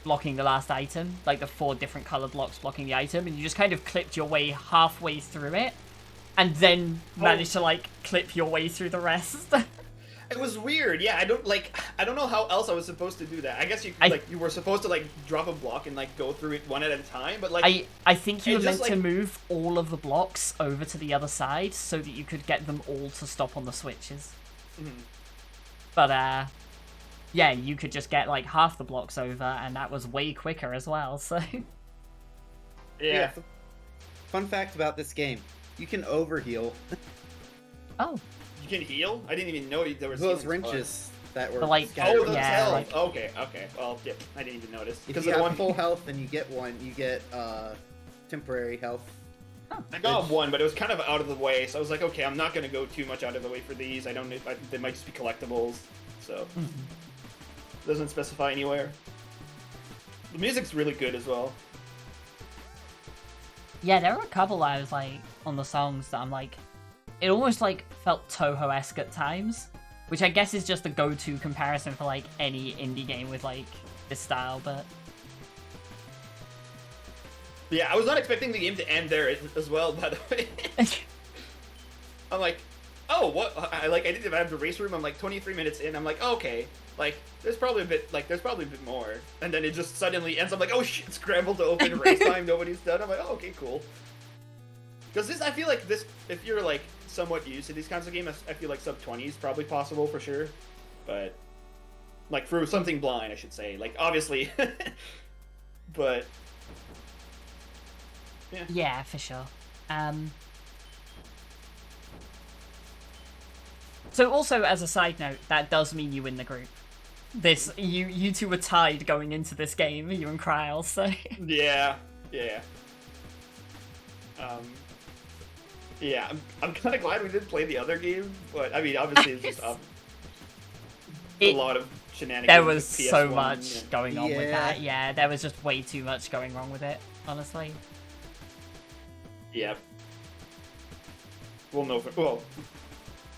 blocking the last item. Like, the 4 different color blocks blocking the item, and you just kind of clipped your way halfway through it, and then managed to, like, clip your way through the rest. It was weird, yeah. I don't know how else I was supposed to do that. I guess you were supposed to like drop a block and like go through it one at a time, but like I think you were meant to move all of the blocks over to the other side so that you could get them all to stop on the switches. Mm-hmm. But yeah, you could just get like half the blocks over, and that was way quicker as well. So yeah. Fun fact about this game: you can overheal. Oh. You can heal? I didn't even know there was those wrenches that were like, scattered. those health. Like... Okay. Well, yeah, I didn't even notice. Because if you have full health and you get one, you get temporary health. I got one, but it was kind of out of the way, so I was like, okay, I'm not going to go too much out of the way for these. They might just be collectibles, so it doesn't specify anywhere. The music's really good as well. Yeah, there were a couple I was like on the songs that I'm like, it almost like felt Toho-esque at times, which I guess is just a go-to comparison for like any indie game with like this style, but yeah, I was not expecting the game to end there as well, by the way. I'm like, oh, what? I didn't have the race room. I'm like 23 minutes in. I'm like, oh, okay, like there's probably a bit more, and then it just suddenly ends. I'm like, oh shit, scramble to open race time. Nobody's done. I'm like, oh, okay, cool. Because this, I feel like this, if you're like somewhat used to these kinds of games, I feel like sub 20 is probably possible for sure. But like for something blind, I should say. Like obviously, but yeah. Yeah, for sure. So also as a side note, that does mean you win the group. This you two were tied going into this game, you and Kryl, so Yeah. Yeah, I'm kind of glad we didn't play the other game, but I mean, obviously it's just a lot of shenanigans. There was with so PS1 much going on with that. Yeah, there was just way too much going wrong with it, honestly. Yeah. Well,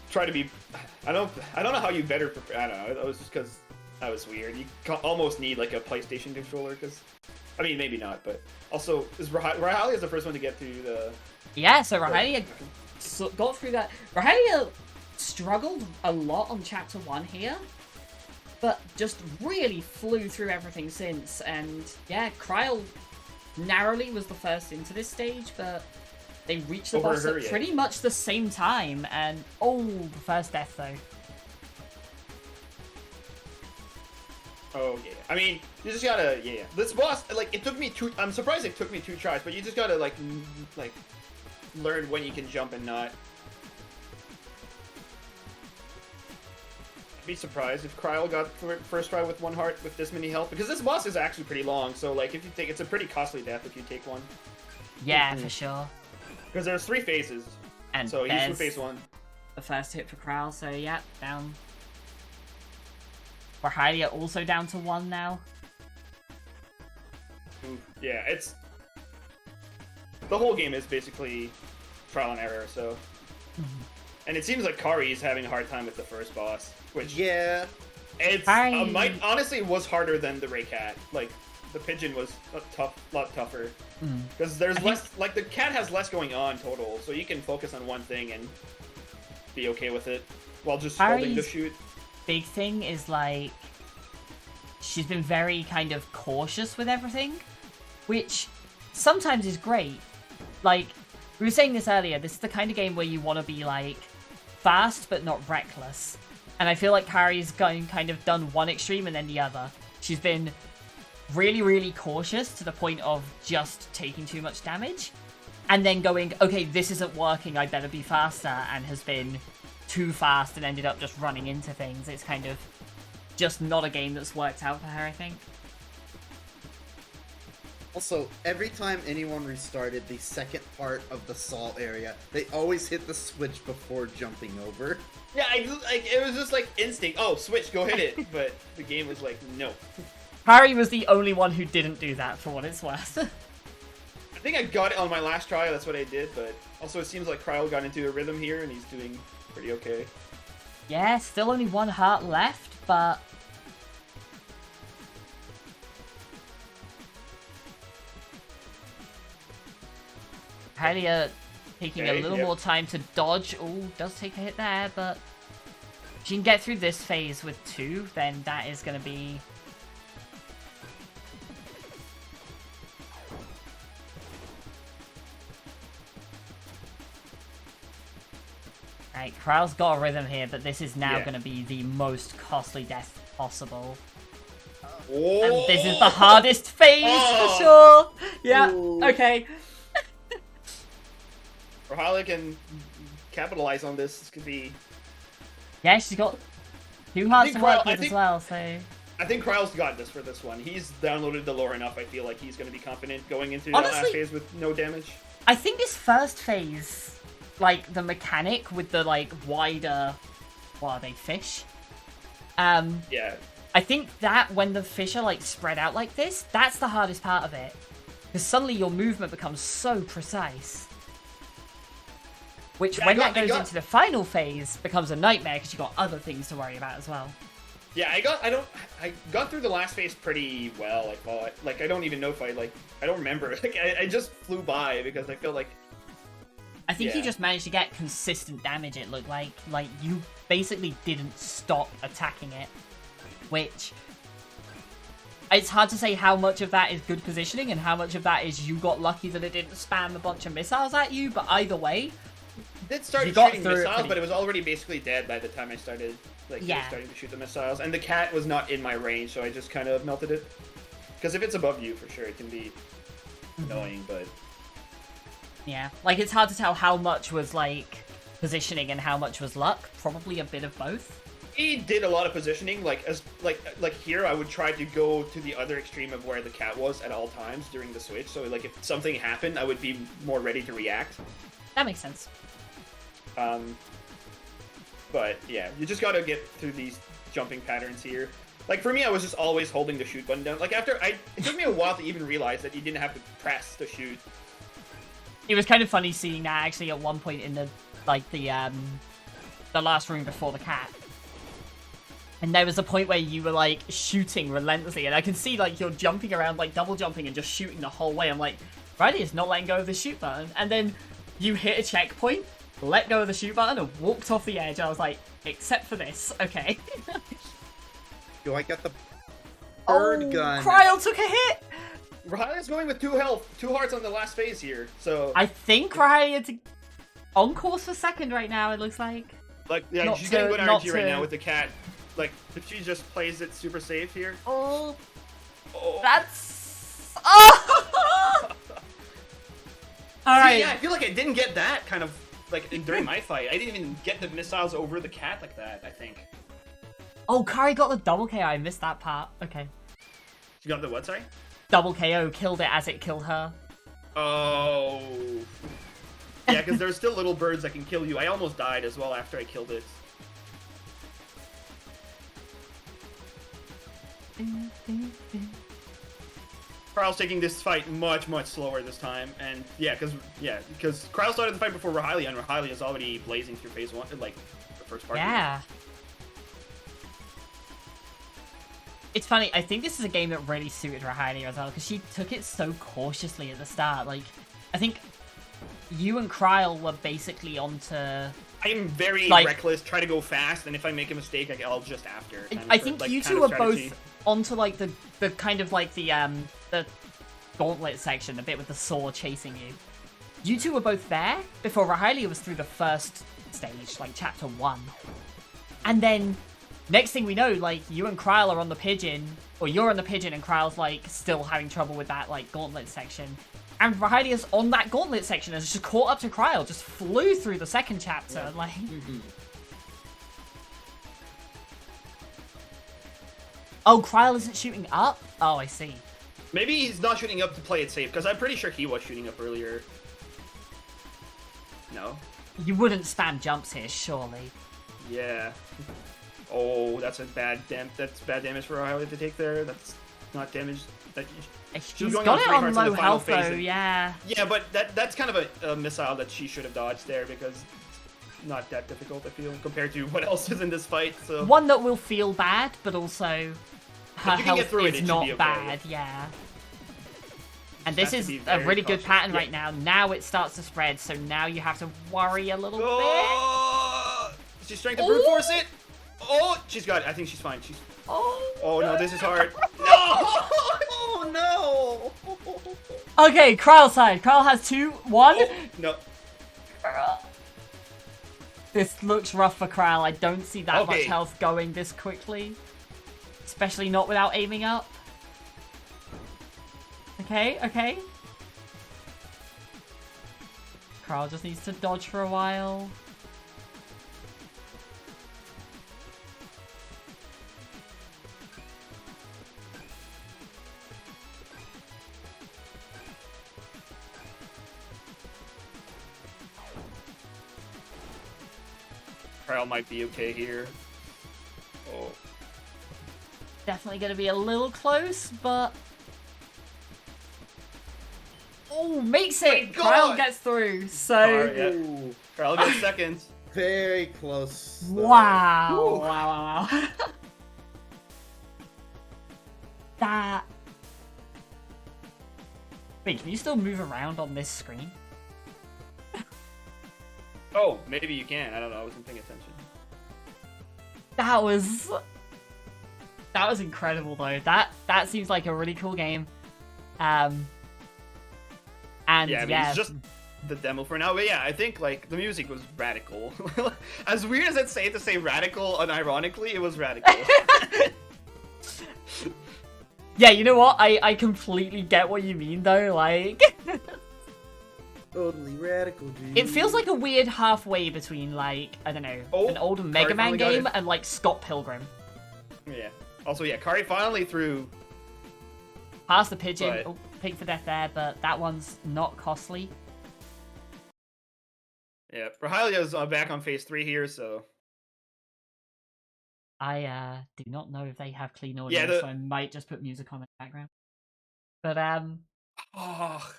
try to be. I don't know how you better prepare. I don't know. That was just because that was weird. You almost need like a PlayStation controller because, I mean, maybe not, but also is Rahalia is the first one to get to the. Yeah, so Rahalia got through that. Rahalia struggled a lot on chapter 1 here, but just really flew through everything since. And yeah, Kryl narrowly was the first into this stage, but they reached the boss at pretty much the same time. And oh, the first death though. Oh yeah, I mean, you just gotta This boss, like, it took me I'm surprised it took me 2 tries, but you just gotta like learn when you can jump and not. I'd be surprised if Kryl got first try with 1 heart with this many health, because this boss is actually pretty long. So like, if you take, it's a pretty costly death if you take one. Yeah, for sure. Because there's 3 phases, and so he's for phase 1. The first hit for Kryl, so yeah, down. Rahalia also down to 1 now. Yeah, it's the whole game is basically trial and error. So, and it seems like Kari is having a hard time with the first boss, which it's might honestly was harder than the Ray Cat. Like the pigeon was a lot tougher because there's less. Like the cat has less going on total, so you can focus on one thing and be okay with it while just holding the shoot. Big thing is like she's been very kind of cautious with everything, which sometimes is great. Like we were saying this earlier, this is the kind of game where you want to be like fast but not reckless. And I feel like Kari's kind of done one extreme and then the other. She's been really, really cautious to the point of just taking too much damage, and then going, okay, this isn't working, I better be faster, and has been too fast and ended up just running into things. It's kind of just not a game that's worked out for her, I think. Also, every time anyone restarted the second part of the Saul area, they always hit the switch before jumping over. Yeah, it was just like instinct. Oh, switch, go hit it. But the game was like, no. Harry was the only one who didn't do that, for what it's worth. I think I got it on my last try, that's what I did, but also it seems like Kryl got into a rhythm here and he's doing pretty okay. Yeah, still only 1 heart left, but Rahalia taking a little more time to dodge. Oh, does take a hit there, but if she can get through this phase with 2, then that is going to be... Right, Kryl's got a rhythm here, but this is now going to be the most costly death possible. Oh. And this is the hardest phase for sure. Yeah, okay. Rahalia can capitalize on this. This could be... Yeah, she's got 2 hearts to work with as well, so... I think Kryl's got this for this one. He's downloaded the lore enough, I feel like he's going to be confident going into the last phase with no damage. I think this first phase, like, the mechanic with the, like, wider... What are they, fish? Yeah. I think that when the fish are, like, spread out like this, that's the hardest part of it. Because suddenly your movement becomes so precise. Which, when that goes into the final phase, becomes a nightmare because you've got other things to worry about as well. Yeah, I got through the last phase pretty well, I thought. Like, I don't even know if I don't remember. Like, I just flew by because I feel like... I think you just managed to get consistent damage, it looked like. Like, you basically didn't stop attacking it. Which... It's hard to say how much of that is good positioning and how much of that is you got lucky that it didn't spam a bunch of missiles at you, but either way... It did start You got shooting through it missiles, pretty- but it was already basically dead by the time I started, like, Yeah. starting to shoot the missiles. And the cat was not in my range, so I just kind of melted it. Because if it's above you, for sure, it can be annoying, but... Yeah, like, it's hard to tell how much was, like, positioning and how much was luck. Probably a bit of both. He did a lot of positioning, like here I would try to go to the other extreme of where the cat was at all times during the switch, so like if something happened, I would be more ready to react. That makes sense. But yeah, you just gotta get through these jumping patterns here. Like for me, I was just always holding the shoot button down. Like it took me a while to even realize that you didn't have to press the shoot. It was kind of funny seeing that actually at one point in the last room before the cat. And there was a point where you were, like, shooting relentlessly, and I can see, like, you're jumping around, like, double jumping and just shooting the whole way. I'm like, Riley is not letting go of the shoot button. And then you hit a checkpoint, let go of the shoot button, and walked off the edge. I was like, except for this, okay. Do I get the bird gun? Cryo took a hit! Rahaya's going with 2 health, 2 hearts on the last phase here, so... I think Ryan is on course for second right now, it looks like. Like, yeah, Not she's to- getting good not RNG right to- now with the cat. Like, if she just plays it super safe here... Oh, Oh. that's... Oh! Alright. See, yeah, I feel like I didn't get that kind of, like, during my fight. I didn't even get the missiles over the cat like that, I think. Oh, Kari got the double KO. I missed that part. Okay. You got the what, sorry? Double KO killed it as it killed her. Oh. Yeah, because there's still little birds that can kill you. I almost died as well after I killed it. Kryle's taking this fight much, much slower this time, and because Kryle started the fight before Rahalia, and Rahalia is already blazing through phase 1, like, the first part. Yeah. It's funny, I think this is a game that really suited Rahalia as well, because she took it so cautiously at the start. Like, I think you and Kryle were basically onto... I am very like, reckless, try to go fast, and if I make a mistake, I'll just after. I think you two are both onto, like, the kind of, like, the gauntlet section, the bit with the sword chasing you. You two were both there before Rahalia was through the first stage, like, chapter 1. And then, next thing we know, like, you and Kryle are on the pigeon, or you're on the pigeon and Kryle's, like, still having trouble with that, like, gauntlet section. And Rahalia's on that gauntlet section and just caught up to Kryle, just flew through the second chapter, yeah. like... Oh, Kryle isn't shooting up? Oh, I see. Maybe he's not shooting up to play it safe, because I'm pretty sure he was shooting up earlier. No? You wouldn't spam jumps here, surely. Yeah. Oh, that's bad damage for Rahalia to take there. That's not damage that She's got it on low health though, yeah. Yeah, but that's kind of a missile that she should have dodged there, because it's not that difficult, I feel, compared to what else is in this fight, so... One that will feel bad, but also her health is it not okay. bad, yeah. And this is a very really good cautious. pattern Yeah. right now. Now it starts to spread, so now you have to worry a little bit. Oh! She's trying to brute force it! Oh! She's got it. I think she's fine. She's... Oh no, this is hard. No! Oh no! Okay, Kryle side. Kryle has 2, 1. Oh, no. This looks rough for Kryle. I don't see that much Okay. health going this quickly. Especially not without aiming up. Okay, okay. Kryle just needs to dodge for a while. Kryle might be okay here. Oh. Definitely going to be a little close, but... Oh, makes it! My Kryle God! gets through, so... Alright, yeah. Kryle gets second. Very close. though. Wow. Woo. Wow, wow, wow. That... Wait, can you still move around on this screen? Oh, maybe you can. I don't know. I wasn't paying attention. That was incredible though. That that seems like a really cool game. And Yeah, I mean, it's just the demo for now. But yeah, I think like the music was radical. As weird as it's to say radical, unironically, it was radical. Yeah, you know what? I completely get what you mean though. Like, Totally radical, dude. it feels like a weird halfway between like I don't know an old Mega Man game and like Scott Pilgrim. Yeah. Also, yeah, Kari finally threw. Past the pigeon. Right. Oh, pig for death there, but that one's not costly. Yeah, Rahalia's back on phase 3 here, so. I do not know if they have clean audio, Yeah, so I might just put music on in the background. But Oh.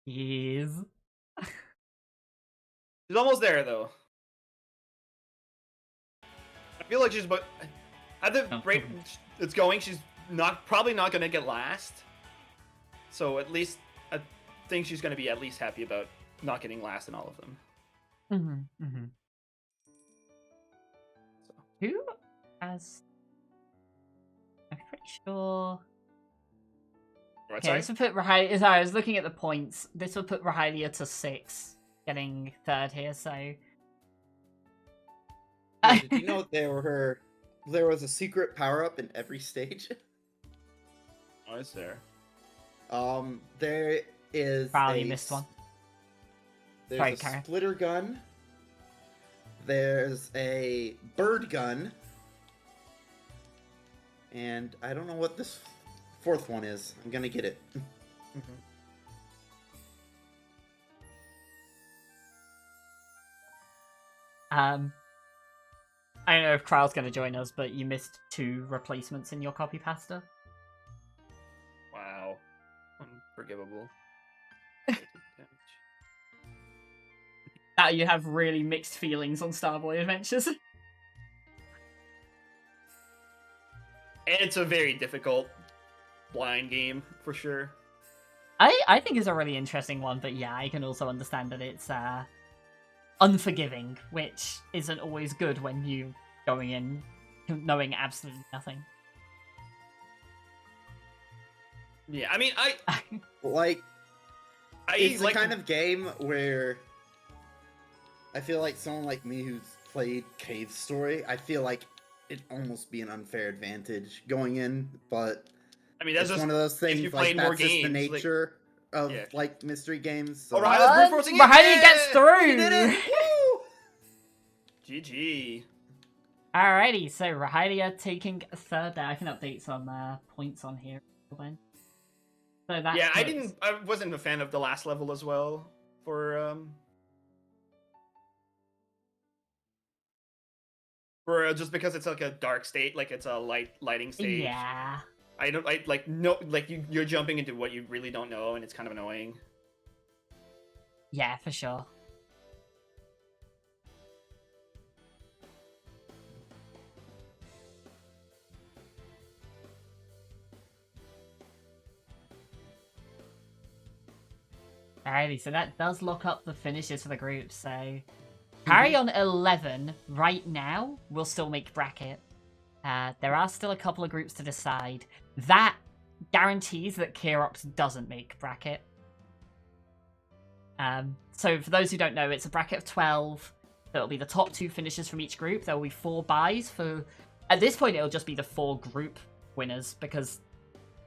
yes. She's almost there though. I feel like she's but at the rate it's going, she's probably not gonna get last. So at least I think she's gonna be at least happy about not getting last in all of them. So. Who has? I'm pretty sure. Right, Okay, this will put Rahalia. Sorry, I was looking at the points. This will put Rahalia to 6, getting 3rd here. So. Yeah, did you know there was a secret power up in every stage? Oh, is there? There is. Probably missed one. There's Sorry, a Karen. splitter gun. There's a bird gun. And I don't know what this 4th one is. I'm gonna get it. I don't know if Kral's going to join us, but you missed 2 replacements in your copy pasta. Wow. Unforgivable. That you have really mixed feelings on Starboy Adventures. And it's a very difficult blind game, for sure. I think it's a really interesting one, but yeah, I can also understand that it's unforgiving, which isn't always good when you going in knowing absolutely nothing. Yeah, I mean, It's the like kind of game where I feel like someone like me who's played Cave Story, I feel like it'd almost be an unfair advantage going in, but I mean, that's it's just one of those things, you like, played more that's just the games, nature of, like, mystery games. So. Oh, Rahalia's brute forcing it! Rahalia gets through! She did it! Woo! GG. Alrighty, so Rahalia taking 3rd there. I can update some points on here. So that Yeah, I wasn't a fan of the last level as well for just because it's like a dark state, like it's a lighting stage. Yeah. You're jumping into what you really don't know, and it's kind of annoying. Yeah, for sure. Alrighty, so that does lock up the finishes for the group, so... Carry on 11 right now will still make bracket. There are still a couple of groups to decide. That guarantees that Kirox doesn't make bracket. So for those who don't know, it's a bracket of 12. That'll be the top 2 finishes from each group. There will be 4 buys for... At this point, it'll just be the 4 group winners, because...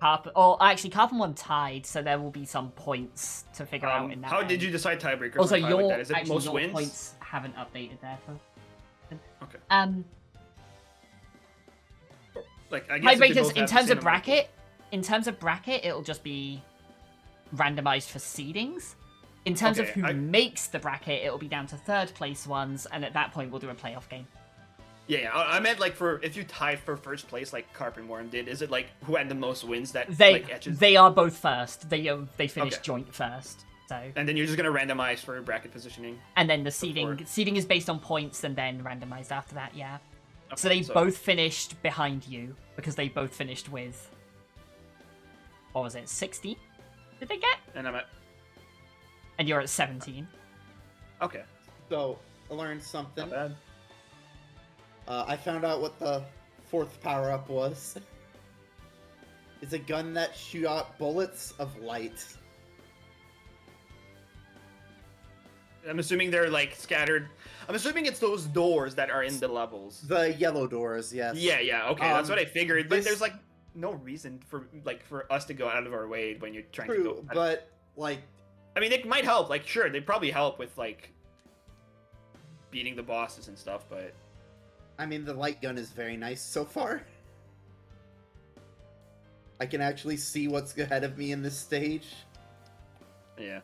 Carpen won tied, so there will be some points to figure out in that. How did you decide tiebreakers? Also, like that? Is it most your wins? points haven't updated there. Okay. Like, I guess tiebreakers in terms of bracket, it'll just be randomized for seedings. In terms of who makes the bracket, it'll be down to 3rd place ones, and at that point, we'll do a playoff game. Yeah, I meant like if you tie for 1st place, like Carpen Warren did, is it like who had the most wins that etches? They are both first. They finished joint first. So. And then you're just gonna randomize for bracket positioning. And then the seeding is based on points and then randomized after that. Yeah. Okay, so they both finished behind you because they both finished with. What was it? 60? Did they get? And I'm at. And you're at 17. Okay. So I learned something. Not bad. I found out what the fourth power-up was. It's a gun that shoots out bullets of light. I'm assuming they're like scattered. I'm assuming it's those doors that are in the levels. The yellow doors, yes. Yeah, okay, that's what I figured. But this- there's like no reason for us to go out of our way when you're trying to True, go. but like, I mean, it might help. Like, sure, they probably help with like beating the bosses and stuff. But I mean, the light gun is very nice so far. I can actually see what's ahead of me in this stage. yeah.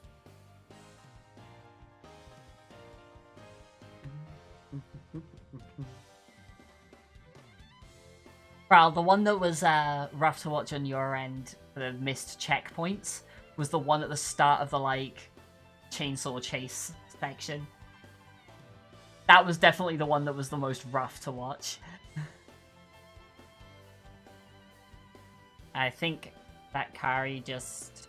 Well, the one that was rough to watch on your end for the missed checkpoints was the one at the start of the, like, chainsaw chase section. That was definitely the one that was the most rough to watch. I think that Kari just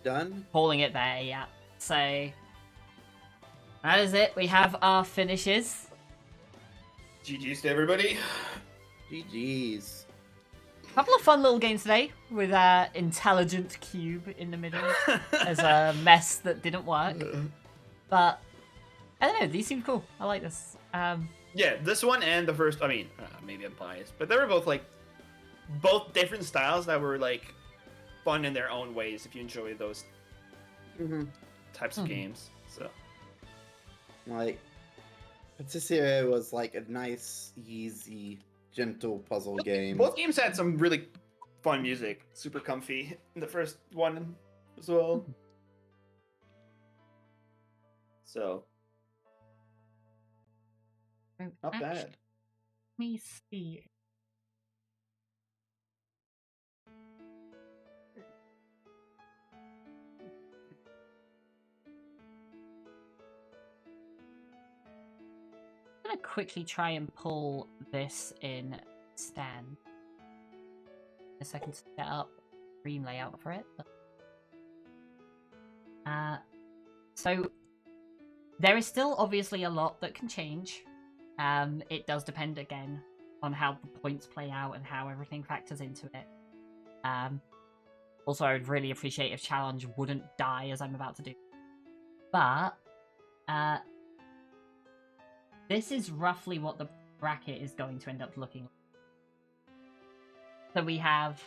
Done? calling it there, yeah. So, that is it. We have our finishes. GG's to everybody. GG's. Couple of fun little games today with intelligent cube in the middle as a mess that didn't work. But I don't know, these seem cool. I like this. Yeah, this one and the first. I mean, maybe I'm biased, but they were both like both different styles that were like fun in their own ways. If you enjoy those types of games, so Like, Patissier was like a nice, easy, gentle puzzle game. both games had some really fun music, super comfy. In the first one as well. So not bad. Let me see. I'm gonna quickly try and pull this in Stan. A second to set up screen layout for it. So there is still obviously a lot that can change. It does depend again on how the points play out and how everything factors into it. Also, I would really appreciate if Challenge wouldn't die as I'm about to do. But this is roughly what the bracket is going to end up looking like. So we have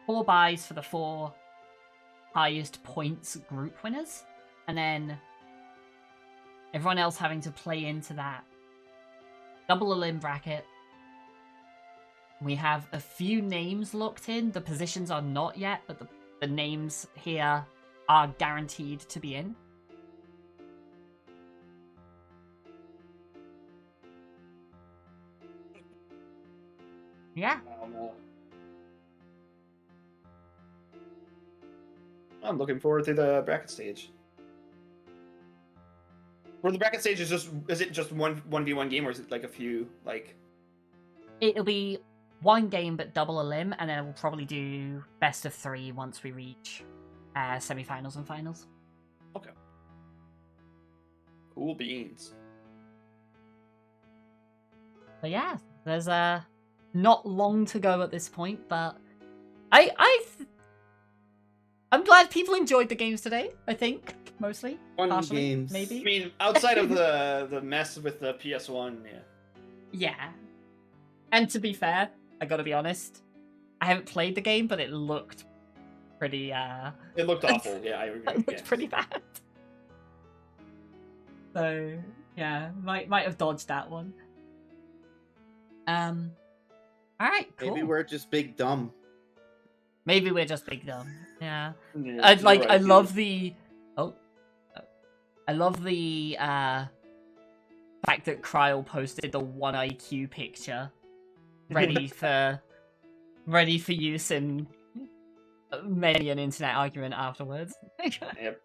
4 buys for the 4 highest points group winners, and then everyone else having to play into that double a limb bracket. We have a few names locked in. The positions are not yet, but the names here are guaranteed to be in. Yeah. I'm looking forward to the bracket stage. Where the bracket stage is it just one 1v1 game, or is it like a few like? It'll be one game but double a limb, and then we'll probably do best of 3 once we reach semi-finals and finals. Okay. Cool beans. But yeah, there's not long to go at this point, but I'm glad people enjoyed the games today. I think mostly Fun partially, games. maybe. I mean, outside of the mess with the PS1, yeah. Yeah. And to be fair, I gotta be honest, I haven't played the game, but it looked pretty It looked awful. Yeah, I agree. it looked Yeah. pretty bad. So yeah, might have dodged that one. Alright, cool. Maybe we're just big dumb. Maybe we're just big dumb. Yeah. Yeah, I you're right, I dude. love the I love the fact that Kryl posted the 1 IQ picture ready for use in many an internet argument afterwards. Yep.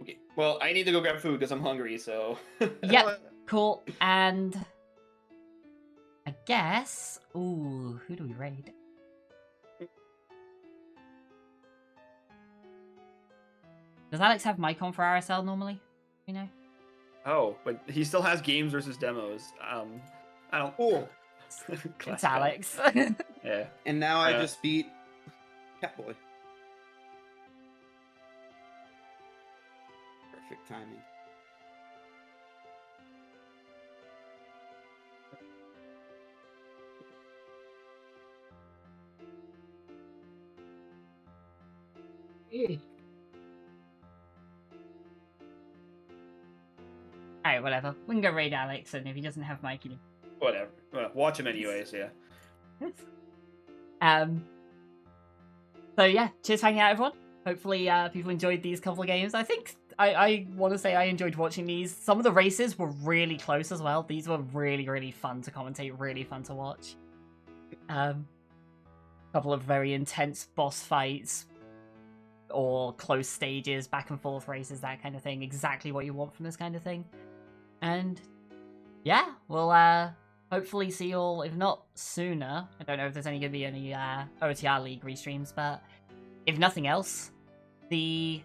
Okay. Well, I need to go grab food because I'm hungry. So. Yep, cool. And I guess, ooh, who do we raid? Does Alex have mic on for RSL normally? You know? Oh, but he still has games versus demos. I don't. Cool. It's Classic. Alex. Yeah. And now I Yeah. just beat Catboy. Perfect timing. Alright, whatever. We can go raid Alex, and if he doesn't have Mike, you Whatever. Well, watch him anyways. Yeah. So yeah, cheers for hanging out, everyone. Hopefully, people enjoyed these couple of games. I think I want to say I enjoyed watching these. Some of the races were really close as well. These were really, really fun to commentate, really fun to watch. Couple of very intense boss fights or close stages, back and forth races, that kind of thing. Exactly what you want from this kind of thing. And yeah, we'll hopefully see you all, if not sooner. I don't know if there's going to be any OTR League restreams, but if nothing else, the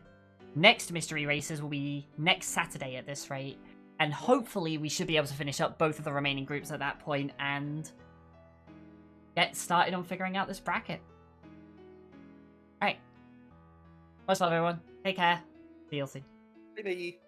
next mystery races will be next Saturday at this rate, and hopefully we should be able to finish up both of the remaining groups at that point and get started on figuring out this bracket. Alright. Much love, everyone. Take care. See you all soon. Bye.